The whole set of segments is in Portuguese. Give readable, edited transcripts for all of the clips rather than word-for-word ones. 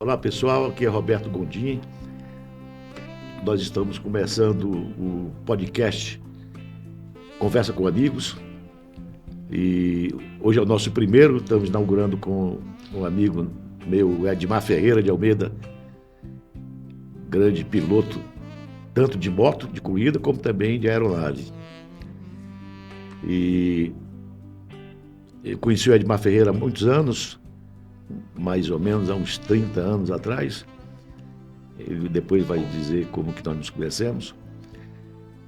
Olá pessoal, aqui é Roberto Gondim. Nós estamos começando o podcast Conversa com Amigos e hoje é o nosso primeiro, estamos inaugurando com um amigo meu, Edmar Ferreira de Almeida, grande piloto, tanto de moto, de corrida, como também de aeronave. E eu conheci o Edmar Ferreira há muitos anos, mais ou menos há uns 30 anos atrás. Ele depois vai dizer como que nós nos conhecemos.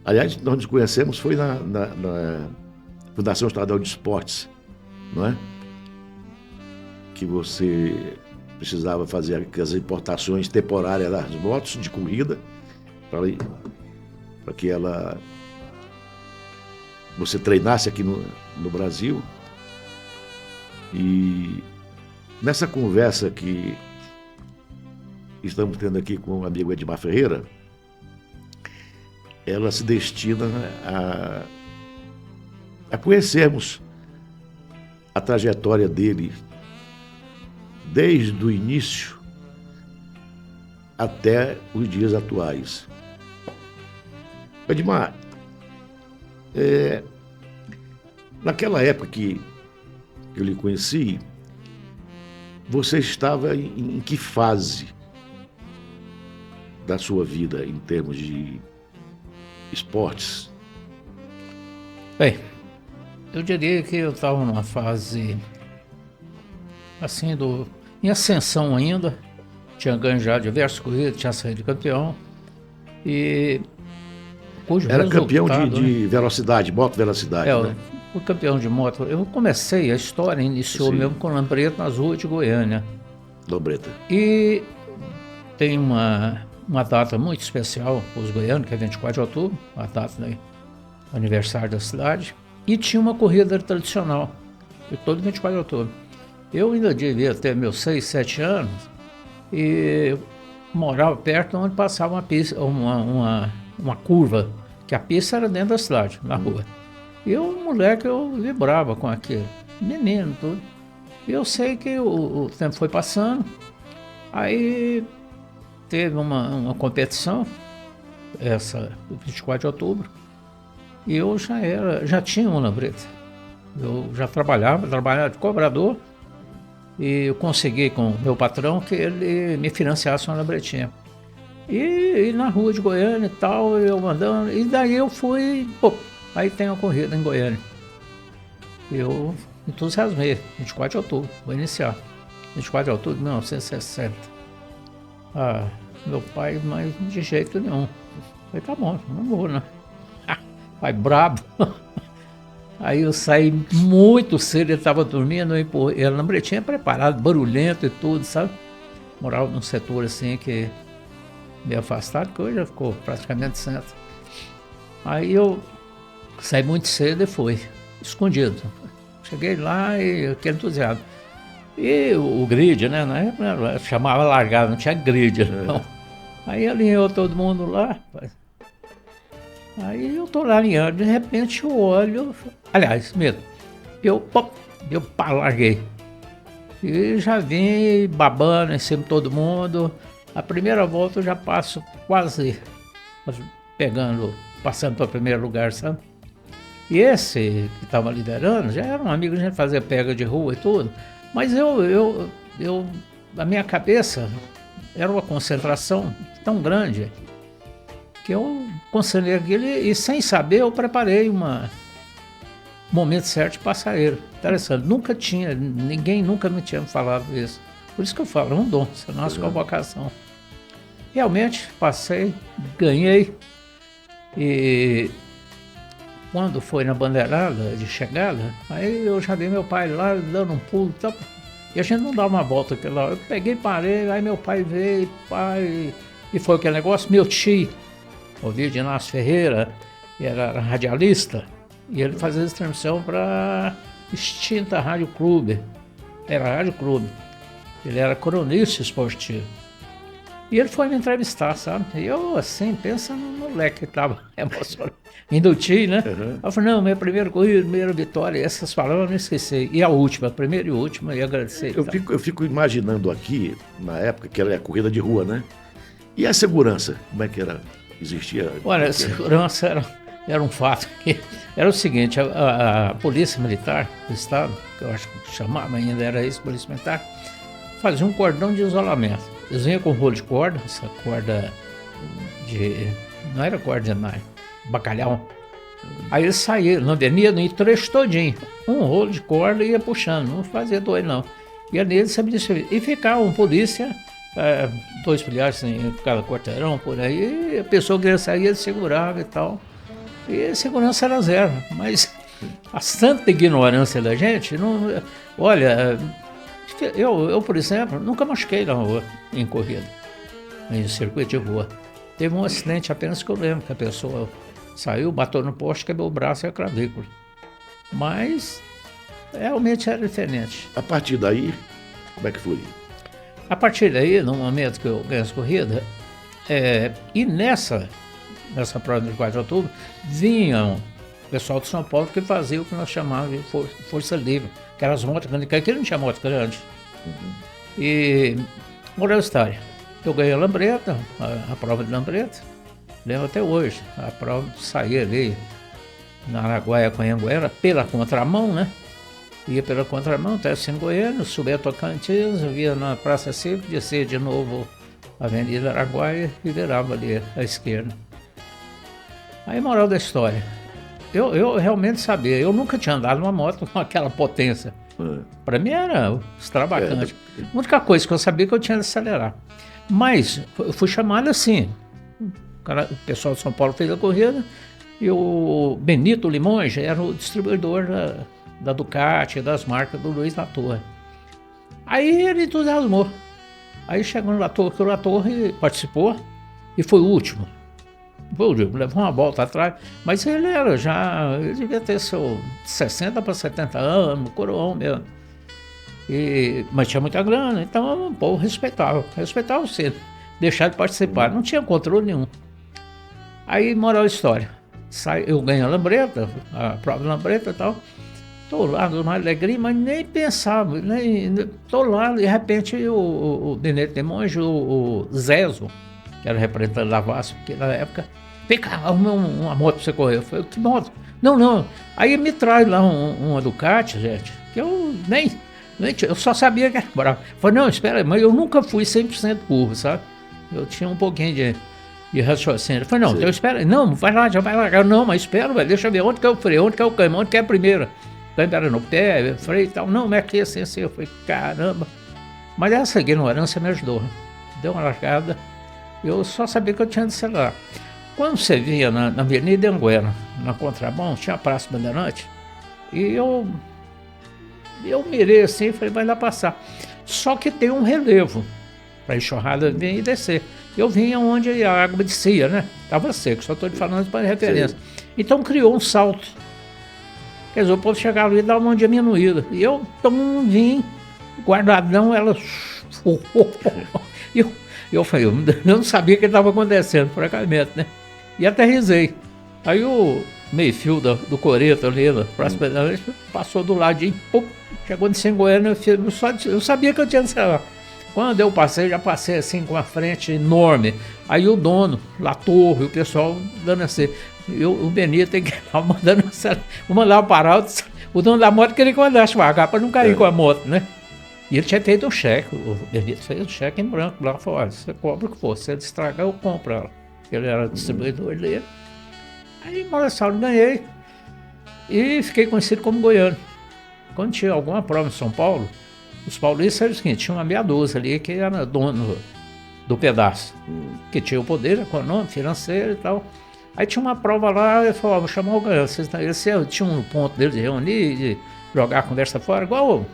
Aliás, nós nos conhecemos foi na Fundação Estadual de Esportes, não é? Que você precisava fazer as importações temporárias das motos de corrida para que você treinasse aqui no Brasil. E nessa conversa que estamos tendo aqui com o amigo Edmar Ferreira, ela se destina a conhecermos a trajetória dele desde o início até os dias atuais. Edmar, naquela época que eu lhe conheci, você estava em que fase da sua vida em termos de esportes? Bem, eu diria que eu estava numa fase assim em ascensão ainda. Tinha ganho já diversas corridas, tinha saído campeão e era campeão de velocidade, moto velocidade, né? Fui campeão de moto. Eu comecei, a história iniciou mesmo com Lambreta nas ruas de Goiânia. Lambreta. E tem uma data muito especial para os goianos, que é 24 de outubro, a data do aniversário da cidade. E tinha uma corrida tradicional, todo 24 de outubro. Eu ainda devia ter meus 6, 7 anos e morava perto onde passava uma pista, uma curva, que a pista era dentro da cidade, na rua. E eu, moleque, eu vibrava com aquilo, menino, tudo. E eu sei que o tempo foi passando, aí teve uma competição, essa, 24 de outubro, e eu já tinha uma Lambreta. Eu já trabalhava de cobrador, e eu consegui com o meu patrão que ele me financiasse uma Lambretinha. E na rua de Goiânia e tal, eu andando, e daí eu fui, aí tem uma corrida em Goiânia. Eu entusiasmei, 24 de outubro, vou iniciar. 24 de outubro de 1960. Meu pai, mas de jeito nenhum. Eu falei, tá bom, não vou, né? Pai brabo. Aí eu saí muito cedo, ele estava dormindo, a Lambretinha preparado, barulhento e tudo, sabe? Morava num setor assim que meio afastado, que hoje já ficou praticamente centro. Aí eu saí muito cedo e fui, escondido. Cheguei lá e aquele entusiasmo. E o grid, né? Na época chamava largada, não tinha grid. Não. Aí alinhou todo mundo lá. Aí eu tô lá alinhando, de repente eu olho, aliás, mesmo, eu larguei. E já vim babando em cima de todo mundo. A primeira volta eu já passo quase passando para o primeiro lugar, sabe? E esse que estava liderando já era um amigo, a gente fazia pega de rua e tudo. Mas a minha cabeça era uma concentração tão grande que eu concentrei aquilo e sem saber eu preparei um momento certo de passar ele. Interessante, ninguém nunca me tinha falado isso. Por isso que eu falo, é um dom, você nasce com a vocação. Realmente passei, ganhei e quando foi na bandeirada de chegada, aí eu já vi meu pai lá dando um pulo, tá? E a gente não dava uma volta aquela hora. Eu peguei, parei, aí meu pai veio, e foi aquele negócio, meu tio, o Inácio Ferreira, era radialista, e ele fazia transmissão para extinta Rádio Clube, era a Rádio Clube, ele era cronista esportivo. E ele foi me entrevistar, sabe? E eu, assim, pensa numa o Leque estava emocionado, induti, né? Eu falei, não, minha primeira corrida, primeira vitória, essas palavras eu não esqueci. E a última, a primeira e última, e agradecer. Eu fico imaginando aqui, na época, que era a corrida de rua, né? E a segurança, como é que era? Existia? Olha, a segurança era um fato que era o seguinte, a Polícia Militar do Estado, que eu acho que chamava ainda, era isso, Polícia Militar, fazia um cordão de isolamento. Eles vinham com rolo de corda, essa corda não era corda de nylon, bacalhau. Aí eles saíam na avenida, no trecho todinho, um rolo de corda e ia puxando, não fazia dois não. Ia nele, sabia disso. E ficava um polícia, 2 policiais em cada quarteirão, por aí, e a pessoa que queria sair, ele segurava e tal. E a segurança era zero, mas a santa ignorância da gente, não, olha, eu, por exemplo, nunca machuquei na rua, em corrida, em circuito de rua. Teve um acidente apenas que eu lembro, que a pessoa saiu, bateu no poste, quebrou o braço e a clavícula. Mas realmente era diferente. A partir daí, como é que foi? A partir daí, no momento que eu ganhei as corridas, e nessa prova de 4 de outubro, vinham o pessoal de São Paulo que fazia o que nós chamávamos de força livre, que eram as motos grandes, que aqui não tinha moto grande. E, moral da história, eu ganhei a Lambreta, a prova de Lambreta, lembro até hoje, a prova de sair ali na Araguaia com a Anhanguera, pela contramão, né? Ia pela contramão, até assim em Goiânia, subia a Tocantins, via na Praça Cívica, descia de novo a Avenida Araguaia e virava ali à esquerda. Aí, moral da história, eu realmente sabia, eu nunca tinha andado numa moto com aquela potência. Para mim era extravagante. A única coisa que eu sabia é que eu tinha de acelerar. Mas eu fui chamado assim, o pessoal de São Paulo fez a corrida e o Benito Limões era o distribuidor da Ducati, das marcas do Luiz Latorre. Aí ele entusiasmou. Aí chegou no Latorre, que o Latorre participou e foi o último. Levou uma volta atrás, mas ele devia ter seus 60 para 70 anos, coroão mesmo. Mas tinha muita grana, então o povo respeitava você, deixar de participar, não tinha controle nenhum. Aí, moral da história, eu ganhei a Lambreta, a prova de Lambreta e tal, tô lá, numa alegria, mas nem pensava, tô lá, de repente o Benito de Monge, o Zezo, que era o representante da VASP, porque na época, vem cá, arruma uma moto pra você correr. Eu falei, que moto? Não. Aí me traz lá uma Ducati, gente, que eu eu só sabia que era bravo. Eu falei, não, espera aí, mas eu nunca fui 100% burro, sabe? Eu tinha um pouquinho de raciocínio. Eu falei, não, então espera aí, não, vai lá, já vai lá. Eu, não, mas espera, velho, deixa eu ver, onde que é o freio, onde que é o câmbio, onde que é a primeira? Câmbio era no pé, freio e tal. Não, mas aqui assim. Eu falei, caramba. Mas essa ignorância me ajudou. Deu uma largada. Eu só sabia que eu tinha de acelerar. Quando você via na Avenida Anhanguera, na contramão, tinha a Praça Bandeirante, e eu mirei assim e falei, vai lá passar. Só que tem um relevo para a enxurrada vir e descer. Eu vinha onde a água descia, né? Estava seco, só estou te falando para referência. Sim. Então criou um salto. Quer dizer, o povo chegava ali e dava uma diminuída. E eu vim, guardadão, ela... Eu falei, eu não sabia o que estava acontecendo, francamente, né? E aterrisei. Aí o meio-fio do coreto ali, passou do ladinho, pum, chegou de Goiânia, eu sabia que eu tinha de celular. Quando eu passei, já passei assim com a frente enorme. Aí o dono, Latorre, o pessoal dando assim. O Benito tem que ir mandando vou mandar parar. O dono da moto queria que eu andasse devagar para não cair com a moto, né? E ele tinha feito um cheque, o Benito fez um cheque em branco lá, falou, olha, você cobra o que for, se ele estragar, eu compro ela. Ele era distribuidor dele. Aí, moleçado, ganhei e fiquei conhecido como goiano. Quando tinha alguma prova em São Paulo, os paulistas eram o seguinte, tinha uma meia dúzia ali que era dono do pedaço, que tinha o poder econômico, financeiro e tal. Aí tinha uma prova lá, eu falava, vou chamar o goiano. Eles tinham um ponto deles de reunir, de jogar a conversa fora, igual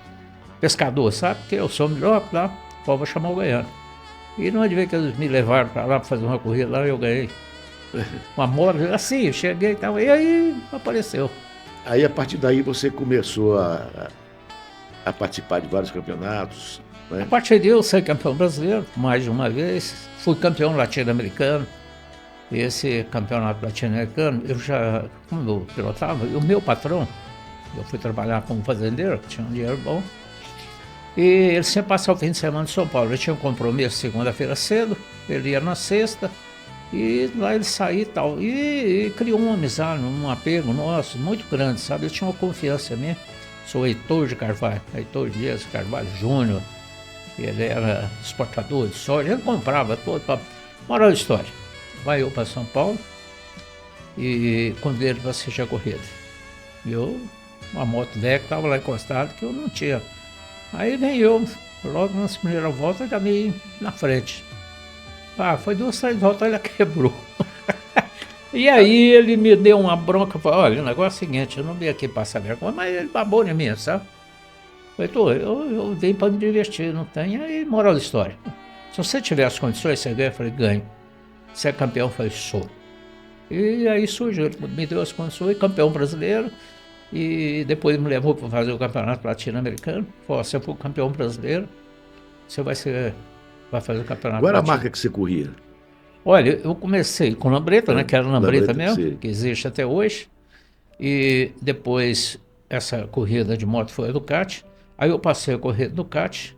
pescador, sabe? Porque eu sou melhor lá, vou chamar o goiano. E não adivinha que eles me levaram para lá para fazer uma corrida lá e eu ganhei. Uma moto, assim, eu cheguei e tal, e aí apareceu. Aí a partir daí você começou a participar de vários campeonatos, né? A partir daí eu saí campeão brasileiro mais de uma vez, fui campeão latino-americano, Esse campeonato latino-americano, como eu pilotava, o meu patrão, eu fui trabalhar como fazendeiro, tinha um dinheiro bom, e ele sempre passava o fim de semana em São Paulo. Ele tinha um compromisso segunda-feira cedo, ele ia na sexta, e lá ele saía e tal. E criou uma amizade, um apego nosso muito grande, sabe? Ele tinha uma confiança em mim. Sou Heitor de Carvalho, Heitor Dias de Carvalho Júnior. Ele era exportador de soja, ele comprava todo. Moral da história. Vai eu para São Paulo e convidei ele para assistir a corrida. Uma moto velha que estava lá encostada, que eu não tinha. Aí vem eu, logo nas primeiras voltas, já meio na frente. Foi 2, 3 voltas, ela quebrou. E aí ele me deu uma bronca, falou, olha, o negócio é o seguinte, eu não vim aqui passar vergonha, mas ele babou em mim, sabe? Eu vim para me divertir, não tem, aí moral da história. Se você tiver as condições, você ganha, eu falei, ganho. Você é campeão, eu falei, sou. E aí surgiu, ele me deu as condições, campeão brasileiro, e depois me levou para fazer o campeonato latino-americano. Falou, você foi campeão brasileiro, você vai fazer o campeonato Qual era a latino. marca que você corria? Olha, eu comecei com lambreta, né, que era lambreta mesmo, sim. que existe até hoje, e depois essa corrida de moto foi a Ducati, aí eu passei a correr Ducati,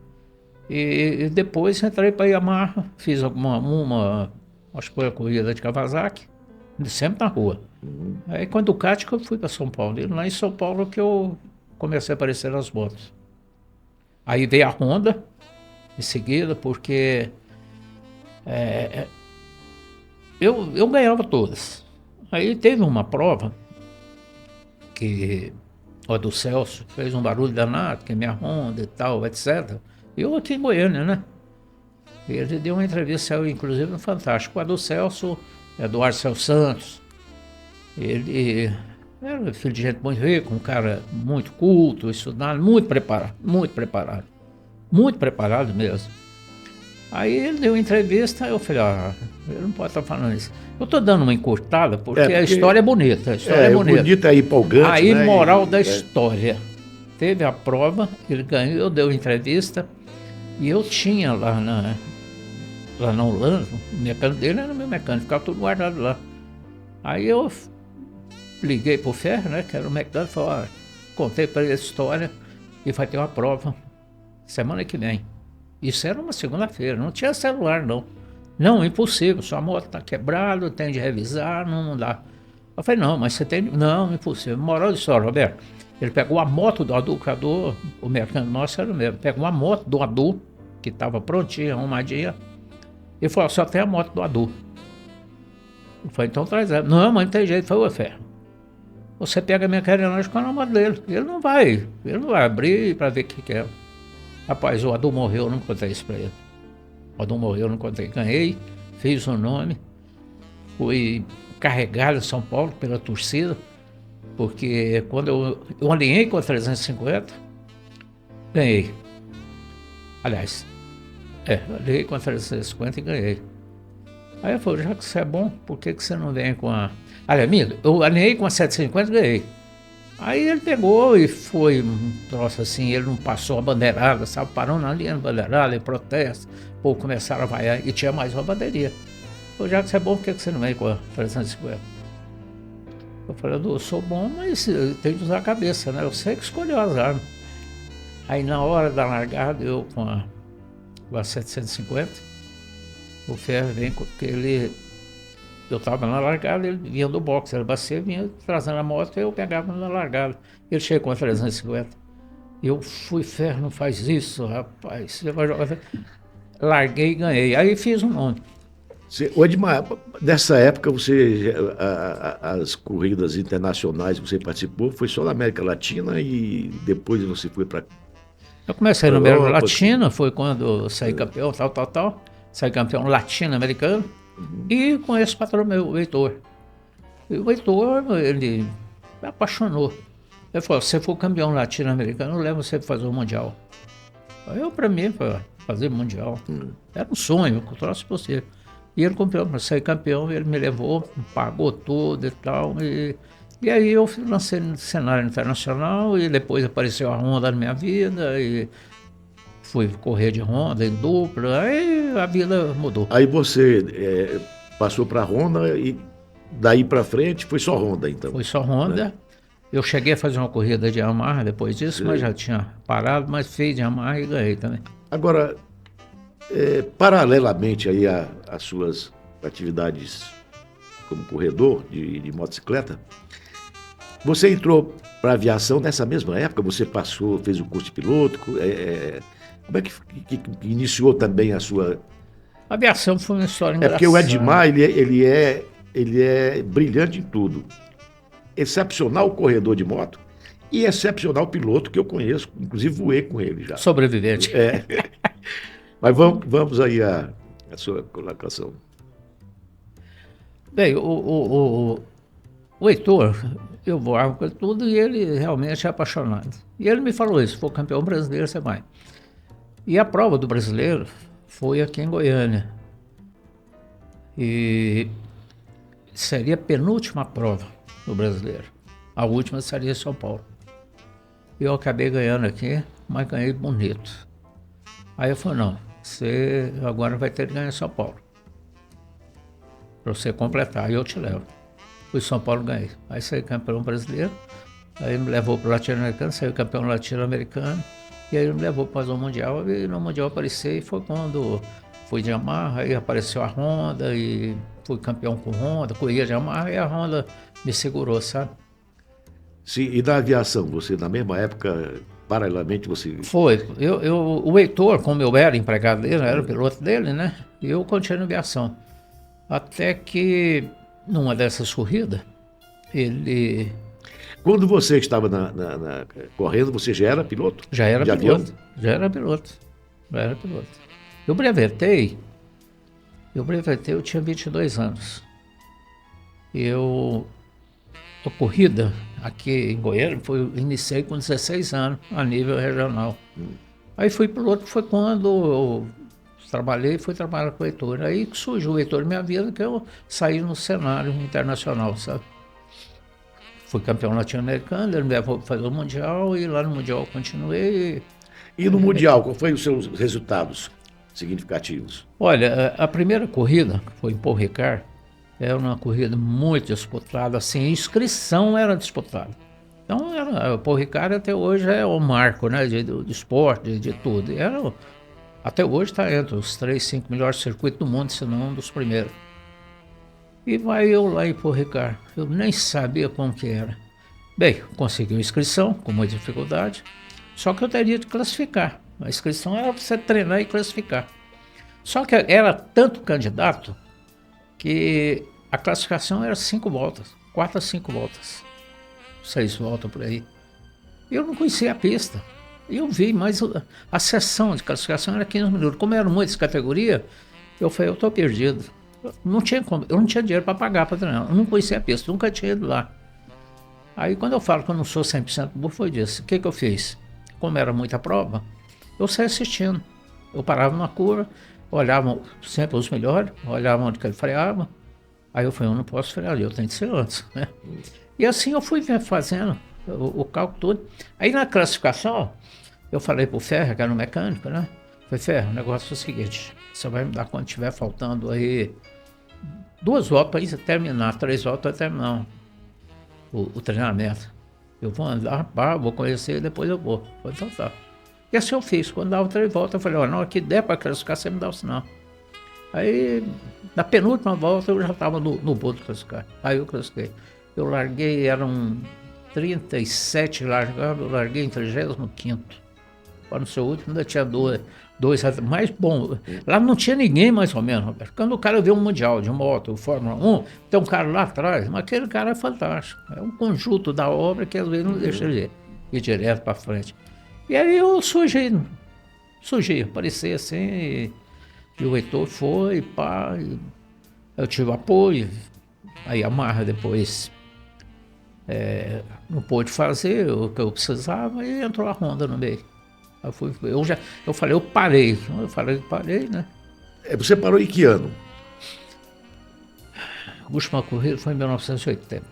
e depois entrei para Yamaha, fiz acho que foi a corrida de Kawasaki, sempre na rua. Aí com a Ducati que eu fui para São Paulo, e lá em São Paulo que eu comecei a aparecer nas motos. Aí veio a Honda, em seguida, porque eu ganhava todas. Aí teve uma prova que a do Celso fez um barulho danado, que minha Honda e tal, etc. Eu aqui em Goiânia, né? Ele deu uma entrevista, inclusive, no Fantástico. A do Celso, Eduardo Celso Santos. Ele era filho de gente muito rica, um cara muito culto, estudado, muito preparado. Muito preparado mesmo. Aí ele deu uma entrevista, eu falei, ele não pode estar falando isso. Eu estou dando uma encurtada porque a história é bonita. A história é bonita. Bonita e empolgante. Aí, né? moral da história. Teve a prova, ele ganhou, eu dei uma entrevista, e eu tinha lá na Holanda, o mecânico dele era meu mecânico, ficava tudo guardado lá. Aí eu liguei pro Ferro, né, que era o mecânico, falei, contei para ele a história, e vai ter uma prova semana que vem. Isso era uma segunda-feira, não tinha celular, não. Não, impossível, sua moto está quebrada, tem de revisar, não dá. Eu falei, não, mas você tem... Não, impossível. Moral da história, Roberto. Ele pegou a moto do Adu, que o mecânico nosso era o mesmo. Pegou uma moto do Adu, que estava prontinha, arrumadinha, e falou, só tem a moto do Adu. Eu falei, então traz ela. Não, mas não tem jeito. Eu falei, Ferro, você pega a minha carenagem com a moto dele. Ele não vai abrir para ver o que é. Rapaz, o Adu morreu, eu não contei isso para ele. O Adu morreu, eu não contei. Ganhei, fiz o nome, fui carregado em São Paulo pela torcida, porque quando eu alinhei com a 350, ganhei. Aliás, alinhei com a 350 e ganhei. Aí eu falei, já que você é bom, por que você não vem com a... Aliás, eu alinhei com a 750 e ganhei. Aí ele pegou e foi um troço assim, ele não passou a bandeirada, sabe? Parou na linha de bandeirada, em protesto, pô, começaram a vaiar e tinha mais uma bandeirinha. Eu já que você é bom, por que você não vem com a 350? Eu falei, eu sou bom, mas eu tenho que usar a cabeça, né? Eu sei que escolheu as armas. Aí na hora da largada, eu com a 750, o Ferro vem com aquele... Eu estava na largada, ele vinha do boxe, ele bacia, vinha trazendo a moto, eu pegava na largada. Ele chegou com a 350. Eu fui, Ferro, não faz isso, rapaz. Você vai jogar. Larguei e ganhei. Aí fiz um nome. Edmar, nessa época, as corridas internacionais que você participou, foi só na América Latina e depois você foi para... Eu comecei na América Latina, foi quando eu saí campeão, tal. Saí campeão latino-americano. E com esse patrão meu, o Heitor. E o Heitor, ele me apaixonou. Ele falou, se você for campeão latino-americano, eu levo você para fazer o Mundial. Aí eu, para mim, fazer Mundial. Era um sonho, que eu trouxe possível. E ele comprou para sair campeão, ele me levou, pagou tudo e tal. E aí eu lancei no cenário internacional e depois apareceu a Honda na minha vida e... Fui correr de Honda em dupla, aí a vida mudou. Aí você passou para a Honda e daí para frente foi só Honda, então. Foi só Honda. Né? Eu cheguei a fazer uma corrida de Yamaha depois disso, mas já tinha parado, mas fiz de Yamaha e ganhei também. Agora, paralelamente aí às suas atividades como corredor de motocicleta, você entrou para a aviação nessa mesma época? Você passou, fez o curso de piloto? Como é que iniciou também a sua... A aviação foi uma história engraçada. Porque o Edmar, ele é brilhante em tudo. Excepcional corredor de moto e excepcional piloto que eu conheço, inclusive voei com ele já. Sobrevivente. Mas vamos aí à sua colocação. Bem, o Heitor, eu voava com tudo e ele realmente é apaixonado. E ele me falou isso, se for campeão brasileiro, você vai. E a prova do brasileiro foi aqui em Goiânia. E seria a penúltima prova do brasileiro. A última seria em São Paulo. Eu acabei ganhando aqui, mas ganhei bonito. Aí eu falei, não, você agora vai ter que ganhar em São Paulo. Para você completar, aí eu te levo. Fui em São Paulo, ganhei. Aí saí campeão brasileiro, aí me levou para o latino-americano, saí campeão latino-americano, e aí me levou para o Mundial, e no Mundial apareci, e foi quando fui de Yamaha, aí apareceu a Honda, e fui campeão com Honda, corria de Yamaha, e a Honda me segurou, sabe? Sim, e na aviação, você na mesma época, paralelamente, você... Foi, o Heitor, como eu era empregado dele, era o piloto dele, né? E eu continuei na aviação. Até que, numa dessas corridas, ele... Quando você estava correndo, você já era piloto? Já era de piloto, avião? já era piloto. Eu brevetei, eu tinha 22 anos. A corrida aqui em Goiânia, iniciei com 16 anos, a nível regional. Aí fui piloto, foi quando eu fui trabalhar com o Heitor. Aí que surgiu o Heitor na minha vida, que eu saí no cenário internacional, sabe? Fui campeão latino-americano, ele me levou para fazer o Mundial, e lá no Mundial eu continuei. E no Mundial, qual foi os seus resultados significativos? Olha, a primeira corrida, que foi em Paul Ricard, era uma corrida muito disputada, assim, a inscrição era disputada. Então, o Paul Ricard até hoje é o marco, né, de esporte, de tudo. Até hoje está entre os 3, 5 melhores circuitos do mundo, se não um dos primeiros. E vai eu lá em Paul Ricard, eu nem sabia como que era. Bem, consegui uma inscrição, com muita dificuldade, só que eu teria de classificar. A inscrição era para você treinar e classificar. Só que era tanto candidato que a classificação era 5 voltas, 4 a 5 voltas, 6 voltas por aí. Eu não conhecia a pista. Eu vi, mas a sessão de classificação era 15 minutos. Como eram muitas categorias, eu falei, eu estou perdido. Eu não tinha dinheiro para pagar para treinar. Eu não conhecia a pista, nunca tinha ido lá. Aí quando eu falo que eu não sou 100% bom, foi disso. O que eu fiz? Como era muita prova, eu saí assistindo. Eu parava numa curva, olhava sempre os melhores, olhava onde que ele freava. Aí eu falei, eu não posso frear ali, eu tenho que ser antes, né? E assim eu fui fazendo o cálculo todo. Aí na classificação, eu falei pro Ferra, que era um mecânico, né? Falei, Ferra, o negócio é o seguinte, você vai me dar quando tiver faltando aí 2 voltas para terminar, 3 voltas para terminar o treinamento. Eu vou andar, vou conhecer e depois eu vou. Foi então tá. E assim eu fiz. Quando dava 3 voltas, eu falei, na hora que der para classificar, você me dá o sinal. Aí, na penúltima volta, eu já estava no bolo de classificar. Aí eu classifiquei. Eu larguei, eram 37 largados, eu larguei em 35º. Para no seu último ainda tinha dois. Mas bom, lá não tinha ninguém mais ou menos, Roberto. Quando o cara vê um Mundial de moto, Fórmula 1, tem um cara lá atrás, mas aquele cara é fantástico. É um conjunto da obra que às vezes não deixa ele ir direto para frente. E aí eu surgi, apareci assim, e o Heitor foi, pá, eu tive apoio, aí a Yamaha depois não pôde fazer o que eu precisava e entrou a Honda no meio. Eu falei, eu parei, né? Você parou em que ano? A última corrida foi em 1980.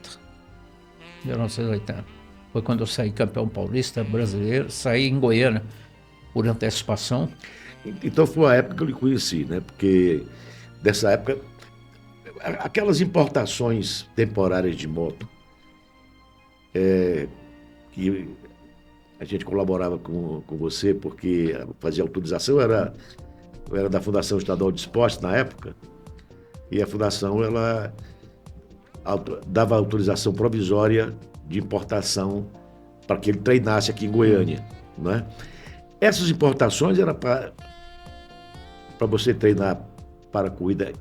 Foi quando eu saí campeão paulista brasileiro, saí em Goiânia por antecipação. Então foi a época que eu lhe conheci, né? Porque dessa época aquelas importações temporárias de moto, que a gente colaborava com você, porque fazia autorização, eu era da Fundação Estadual de Esportes na época, e a Fundação, ela dava autorização provisória de importação para que ele treinasse aqui em Goiânia, né? Essas importações eram para você treinar para corrida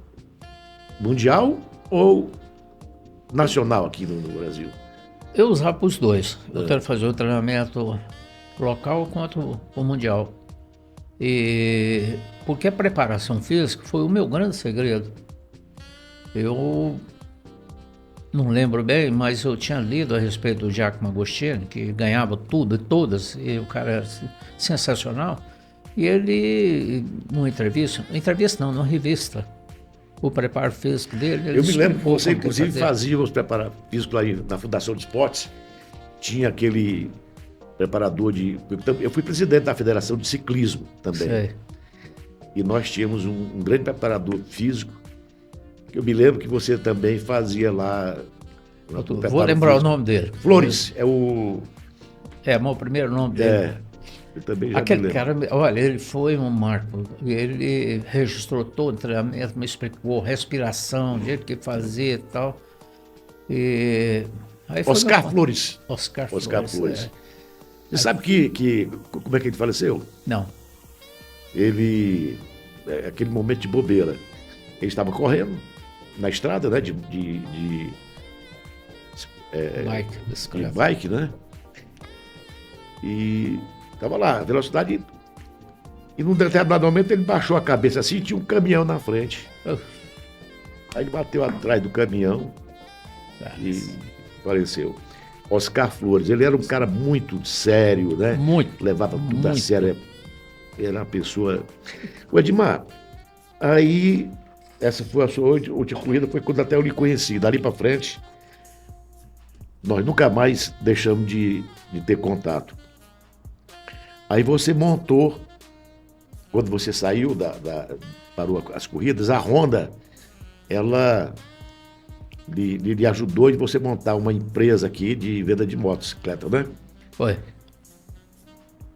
mundial ou nacional aqui no Brasil? Eu usava para os dois. Eu quero fazer o treinamento local quanto o mundial. E porque a preparação física foi o meu grande segredo. Eu não lembro bem, mas eu tinha lido a respeito do Giacomo Agostini, que ganhava tudo e todas, e o cara era sensacional. E ele, numa entrevista não, numa revista, o preparo físico dele... Eu me lembro que você, inclusive, fazia os preparados físicos aí na Fundação de Esportes. Tinha aquele preparador de... Eu fui presidente da Federação de Ciclismo também. Sei. E nós tínhamos um grande preparador físico, que eu me lembro que você também fazia lá... Vou lembrar físico. O nome dele. Flores, é o... É, mas o primeiro nome dele. Eu também já Aquele cara, olha, ele foi um marco. Ele registrou todo o treinamento, me explicou respiração, o jeito que fazia e tal. E aí foi Oscar Flores. Oscar Flores. Você sabe que como é que ele faleceu? Não. Ele, aquele momento de bobeira, ele estava correndo na estrada, né, de bike, né? E estava lá, velocidade, e num determinado momento ele baixou a cabeça assim e tinha um caminhão na frente. Aí ele bateu atrás do caminhão e faleceu. Oscar Flores, ele era um cara muito sério, né? Muito. Levava tudo a sério. Era uma pessoa... O Edmar, aí essa foi a sua última corrida, foi quando até eu lhe conheci. Dali para frente, nós nunca mais deixamos de ter contato. Aí você montou, quando você saiu parou as corridas, a Honda, ela lhe ajudou em você montar uma empresa aqui de venda de motocicleta, né? Foi.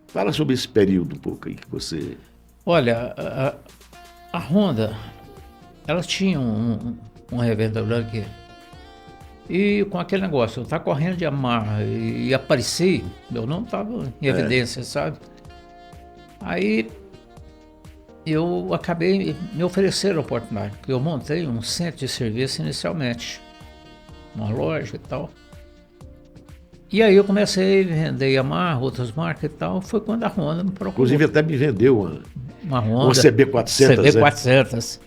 Fala sobre esse período um pouco aí que você... Olha, a Honda, ela tinha um revendedor aqui. E com aquele negócio, eu estava correndo de Yamaha e apareci, meu nome estava em evidência, sabe? Aí eu acabei me oferecendo a oportunidade, porque eu montei um centro de serviço inicialmente, uma loja e tal. E aí eu comecei a vender Yamaha, outras marcas e tal, foi quando a Honda me procurou. Inclusive até me vendeu uma Honda, uma CB400. CB400.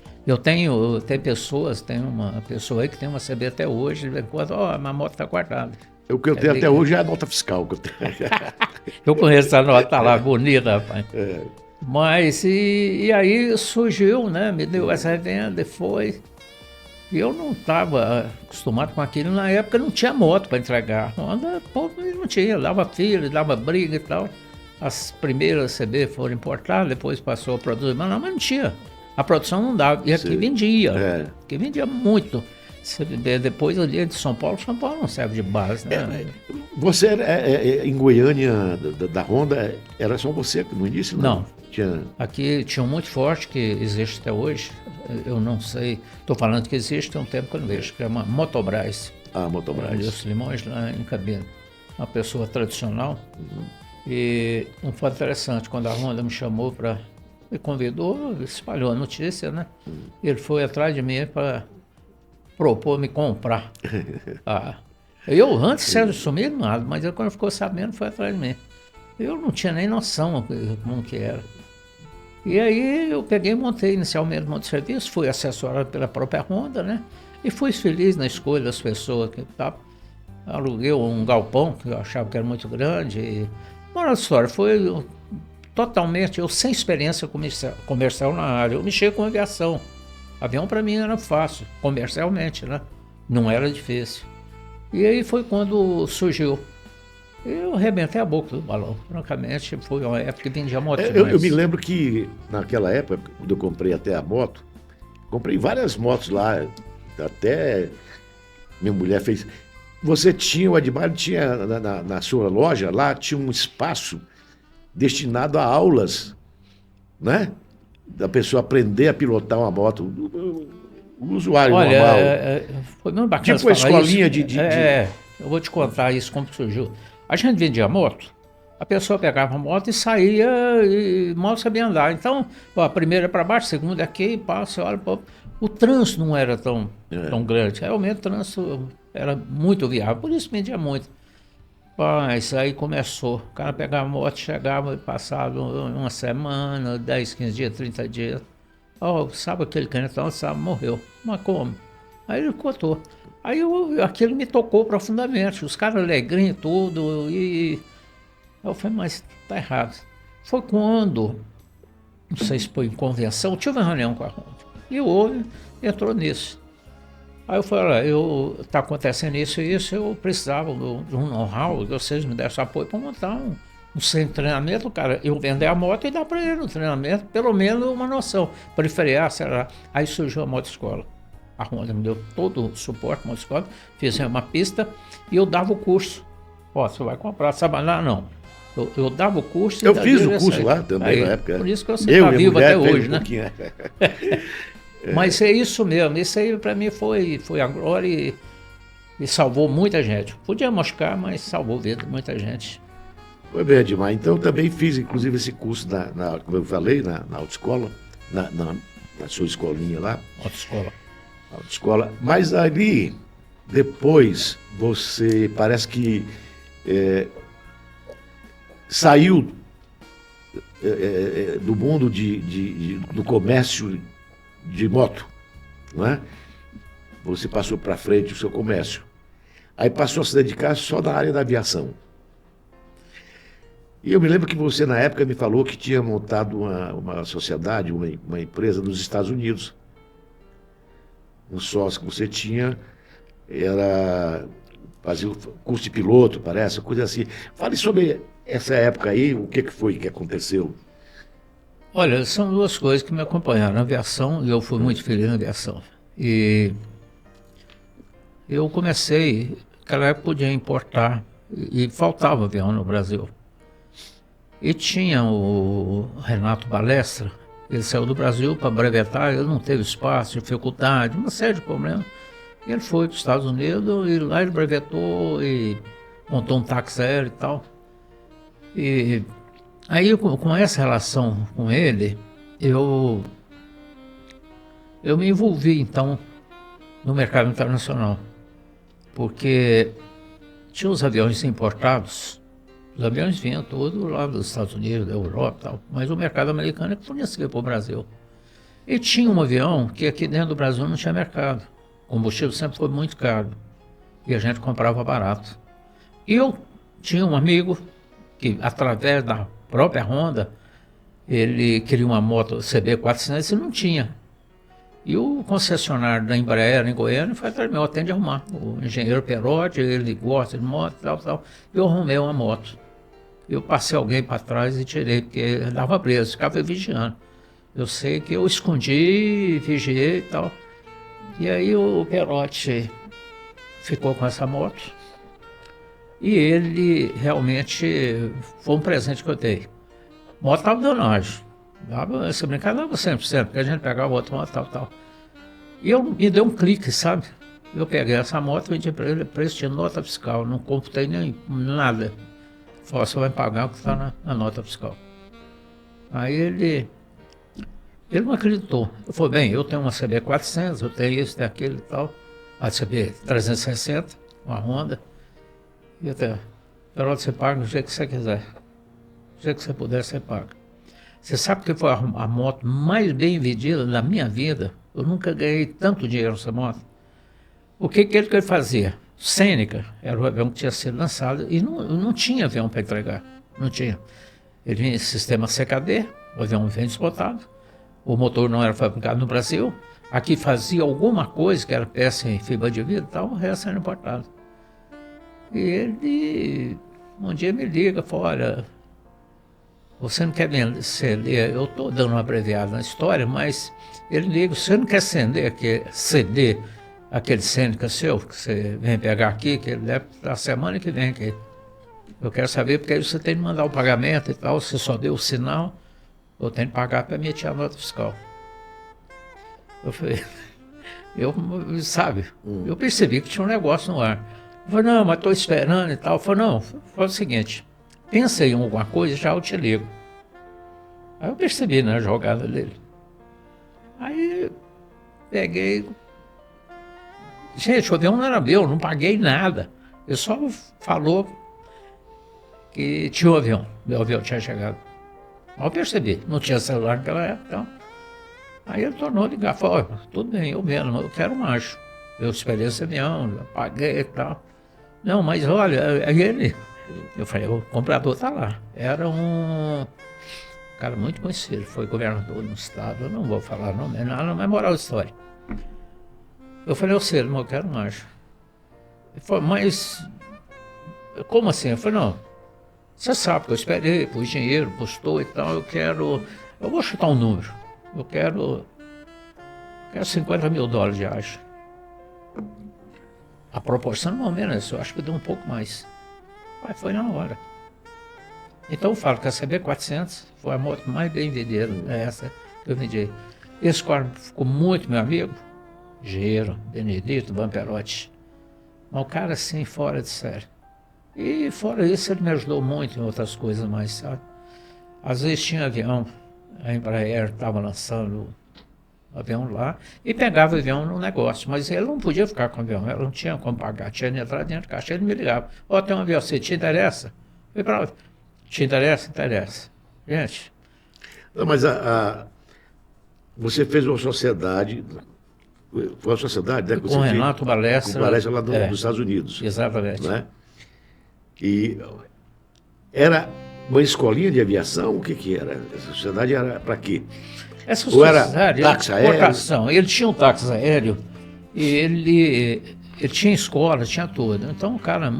Tem pessoas, tem uma pessoa aí que tem uma CB até hoje, de vez em quando, a moto está guardada. O que eu tenho até hoje é a nota fiscal que eu tenho. Eu conheço a nota lá, bonita, rapaz. Mas, e aí surgiu, né, me deu essa revenda e foi. E eu não estava acostumado com aquilo, na época não tinha moto para entregar. Honda, não tinha, dava fila, dava briga e tal. As primeiras CB foram importadas, depois passou a produzir, mas não tinha. A produção não dava, e aqui vendia, aqui vendia muito. Depois ali de São Paulo não serve de base, né? Você em Goiânia, da Honda, era só você no início? Não. Aqui tinha um muito forte, que existe até hoje, eu não sei, estou falando que existe, tem um tempo que eu não vejo, que é uma Motobras. Motobras. Os Limões lá em Cabina. Uma pessoa tradicional. E não foi interessante, quando a Honda me chamou me convidou, espalhou a notícia, né? Ele foi atrás de mim para propor me comprar. Eu antes era sumido nada, mas ele, quando ficou sabendo, foi atrás de mim. Eu não tinha nem noção como que era. E aí eu peguei e montei inicialmente um serviço, fui assessorado pela própria Honda, né? E fui feliz na escolha das pessoas que estavam. Aluguei um galpão, que eu achava que era muito grande. E... Uma história, foi totalmente, eu sem experiência comercial na área. Eu mexia com aviação. Avião para mim era fácil, comercialmente, né? Não era difícil. E aí foi quando surgiu. Eu arrebentei a boca do balão. Francamente, foi uma época que vendia moto. Eu me lembro que naquela época, quando eu comprei até a moto, comprei várias motos lá, Até minha mulher fez. Você tinha, o Admar tinha na sua loja, lá tinha um espaço destinado a aulas, né? Da pessoa aprender a pilotar uma moto, o usuário Olha, normal. foi muito bacana Tipo uma você falar escolinha isso. Eu vou te contar isso, como que surgiu. A gente vendia moto, a pessoa pegava a moto e saía, e mal sabia andar. Então, a primeira é para baixo, a segunda é aqui, passa, olha, pô. O trânsito não era tão grande. Realmente o trânsito era muito viável, por isso vendia muito. Mas aí começou, o cara pegava a moto, chegava e passava uma semana, 10, 15 dias, 30 dias. Sabe aquele canetão, sabe, morreu. Mas como? Aí ele contou. Aí aquilo me tocou profundamente, os caras alegrinhos tudo, e eu falei, mas tá errado. Foi quando, não sei se foi em convenção, tive uma reunião com a Honda, e o entrou nisso. Aí eu falei, olha, tá acontecendo isso e isso, eu precisava de um know-how, que vocês me dessem apoio para montar um centro de treinamento, cara, eu vender a moto e dar para ele no treinamento, pelo menos uma noção, para ele frear, acelerar. Aí surgiu a motoescola. A Honda me deu todo o suporte, motoescola, fizemos uma pista e eu dava o curso. Você vai comprar, sabe andar? Não. Eu dava o curso. Eu fiz o curso lá também na época. Por isso que você está vivo até hoje, né? Mas é isso mesmo, isso aí para mim foi a glória e salvou muita gente. Podia machucar, mas salvou a vida de muita gente. Foi bem, Edmar. Então também fiz, inclusive, esse curso, como eu falei, na autoescola, na sua escolinha lá. Autoescola. Mas ali, depois, você parece que saiu do mundo do comércio de moto, não é? Você passou para frente o seu comércio. Aí passou a se dedicar só na área da aviação. E eu me lembro que você, na época, me falou que tinha montado uma sociedade, uma empresa nos Estados Unidos. Um sócio que você tinha fazia o curso de piloto, parece, coisa assim. Fale sobre essa época aí, o que foi que aconteceu? Olha, são duas coisas que me acompanharam, a aviação, e eu fui muito feliz na aviação. E eu comecei, naquela época podia importar, e faltava avião no Brasil. E tinha o Renato Balestra, ele saiu do Brasil para brevetar, ele não teve espaço, dificuldade, uma série de problemas. E ele foi para os Estados Unidos, e lá ele brevetou, e montou um táxi aéreo e tal. E aí, com essa relação com ele, eu me envolvi, então, no mercado internacional. Porque tinha os aviões importados, os aviões vinham todos lá dos Estados Unidos, da Europa e tal, mas o mercado americano é que fornecia para o Brasil. E tinha um avião que aqui dentro do Brasil não tinha mercado. O combustível sempre foi muito caro e a gente comprava barato. E eu tinha um amigo que, através da própria Honda, ele queria uma moto CB400 e não tinha. E o concessionário da Embraer em Goiânia foi atrás de mim, atende a arrumar. O engenheiro Perotti, ele gosta de moto, tal. Eu arrumei uma moto. Eu passei alguém para trás e tirei, porque ele dava preso, ficava vigiando. Eu sei que eu escondi, vigiei e tal. E aí o Perotti ficou com essa moto. E ele realmente foi um presente que eu dei. Moto estava dando ágio. Essa brincadeira dava 100%, porque a gente pegava outra moto, tal. E me deu um clique, sabe? Eu peguei essa moto, vendi para ele, preço de nota fiscal, não computei nem nada. Falei, você vai pagar o que está na nota fiscal. Aí ele não acreditou. Eu falei, bem, eu tenho uma CB400, eu tenho isso, tenho aquilo e tal. A CB360, uma Honda. E até, Perotti, você paga do jeito que você quiser. Do jeito que você puder, você paga. Você sabe que foi a moto mais bem vendida da minha vida? Eu nunca ganhei tanto dinheiro nessa moto. O que ele fazia? Sêneca era o avião que tinha sido lançado e não tinha avião para entregar. Não tinha. Ele vinha em sistema CKD, o avião vem desbotado. O motor não era fabricado no Brasil. Aqui fazia alguma coisa, que era peça em fibra de vidro e tal, o resto era importado. E ele um dia me liga, fala, olha, você não quer ceder, eu estou dando uma abreviada na história, mas ele liga, você não quer ceder aquele Sêneca seu, que você vem pegar aqui, que ele deve estar semana que vem aqui. Eu quero saber, porque aí você tem que mandar o pagamento e tal, você só deu o sinal, eu tenho que pagar para emitir a nota fiscal. Eu falei, eu percebi que tinha um negócio no ar. Eu falei, não, mas estou esperando e tal. Eu falei, não, foi o seguinte, pensa em alguma coisa, já eu te ligo. Aí eu percebi, né, a jogada dele. Aí peguei. Gente, o avião não era meu, não paguei nada. Ele só falou que tinha um avião, meu avião tinha chegado. Aí eu percebi, não tinha celular naquela época, então. Aí ele tornou a ligar, falou, tudo bem, eu mesmo, eu quero um acho. Eu esperei esse avião, eu paguei e tal. Não, mas olha, é ele. Eu falei, o comprador está lá. Era um cara muito conhecido, foi governador no estado, eu não vou falar nome, não é moral da história. Eu falei, eu sei, mas eu quero um acho. Ele falou, mas como assim? Eu falei, não, você sabe que eu esperei, pus dinheiro, postou e tal, eu vou chutar um número. Eu quero $50 mil de acho. A proporção não é menos, eu acho que deu um pouco mais. Mas foi na hora. Então eu falo que a CB400 foi a moto mais bem vendida, essa que eu vendi. Esse quadro ficou muito meu amigo, Gero, Benedito, Vamperotti. Mas o cara assim, fora de série. E fora isso, ele me ajudou muito em outras coisas mais, sabe? Às vezes tinha avião, a Embraer estava lançando o avião lá e pegava o avião no negócio, mas ele não podia ficar com o avião, ela não tinha como pagar, tinha que entrar dentro do caixa, ele me ligava, tem um avião, você te interessa? Eu falei, te interessa? Interessa. Gente. Não, mas você fez uma sociedade, foi uma sociedade, né? Com o Renato Balestra. Com o Balestra lá dos Estados Unidos. Exatamente. Né? E era uma escolinha de aviação? O que era? Essa sociedade era para quê? Essa Ou era sociedade táxi era importação. Ele tinha um táxi aéreo e ele tinha escola, tinha tudo. Então, um cara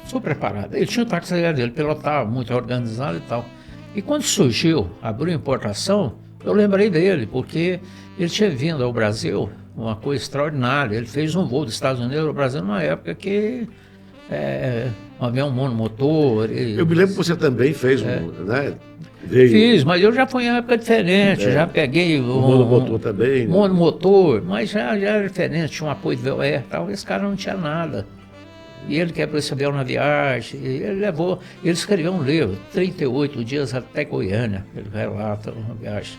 super preparado. Ele tinha o táxi aéreo, ele pilotava, muito organizado e tal. E quando surgiu, abriu importação, eu lembrei dele, porque ele tinha vindo ao Brasil, uma coisa extraordinária. Ele fez um voo dos Estados Unidos ao Brasil numa época que um avião monomotor. Eu me lembro que você também fez né? Fiz, mas eu já fui em época diferente, já peguei o monomotor também. Monomotor, mas já era diferente, tinha um apoio do VOR e tal, esse cara não tinha nada. E ele quebrou esse avião na viagem, ele escreveu um livro, 38 dias até Goiânia, ele relata uma viagem.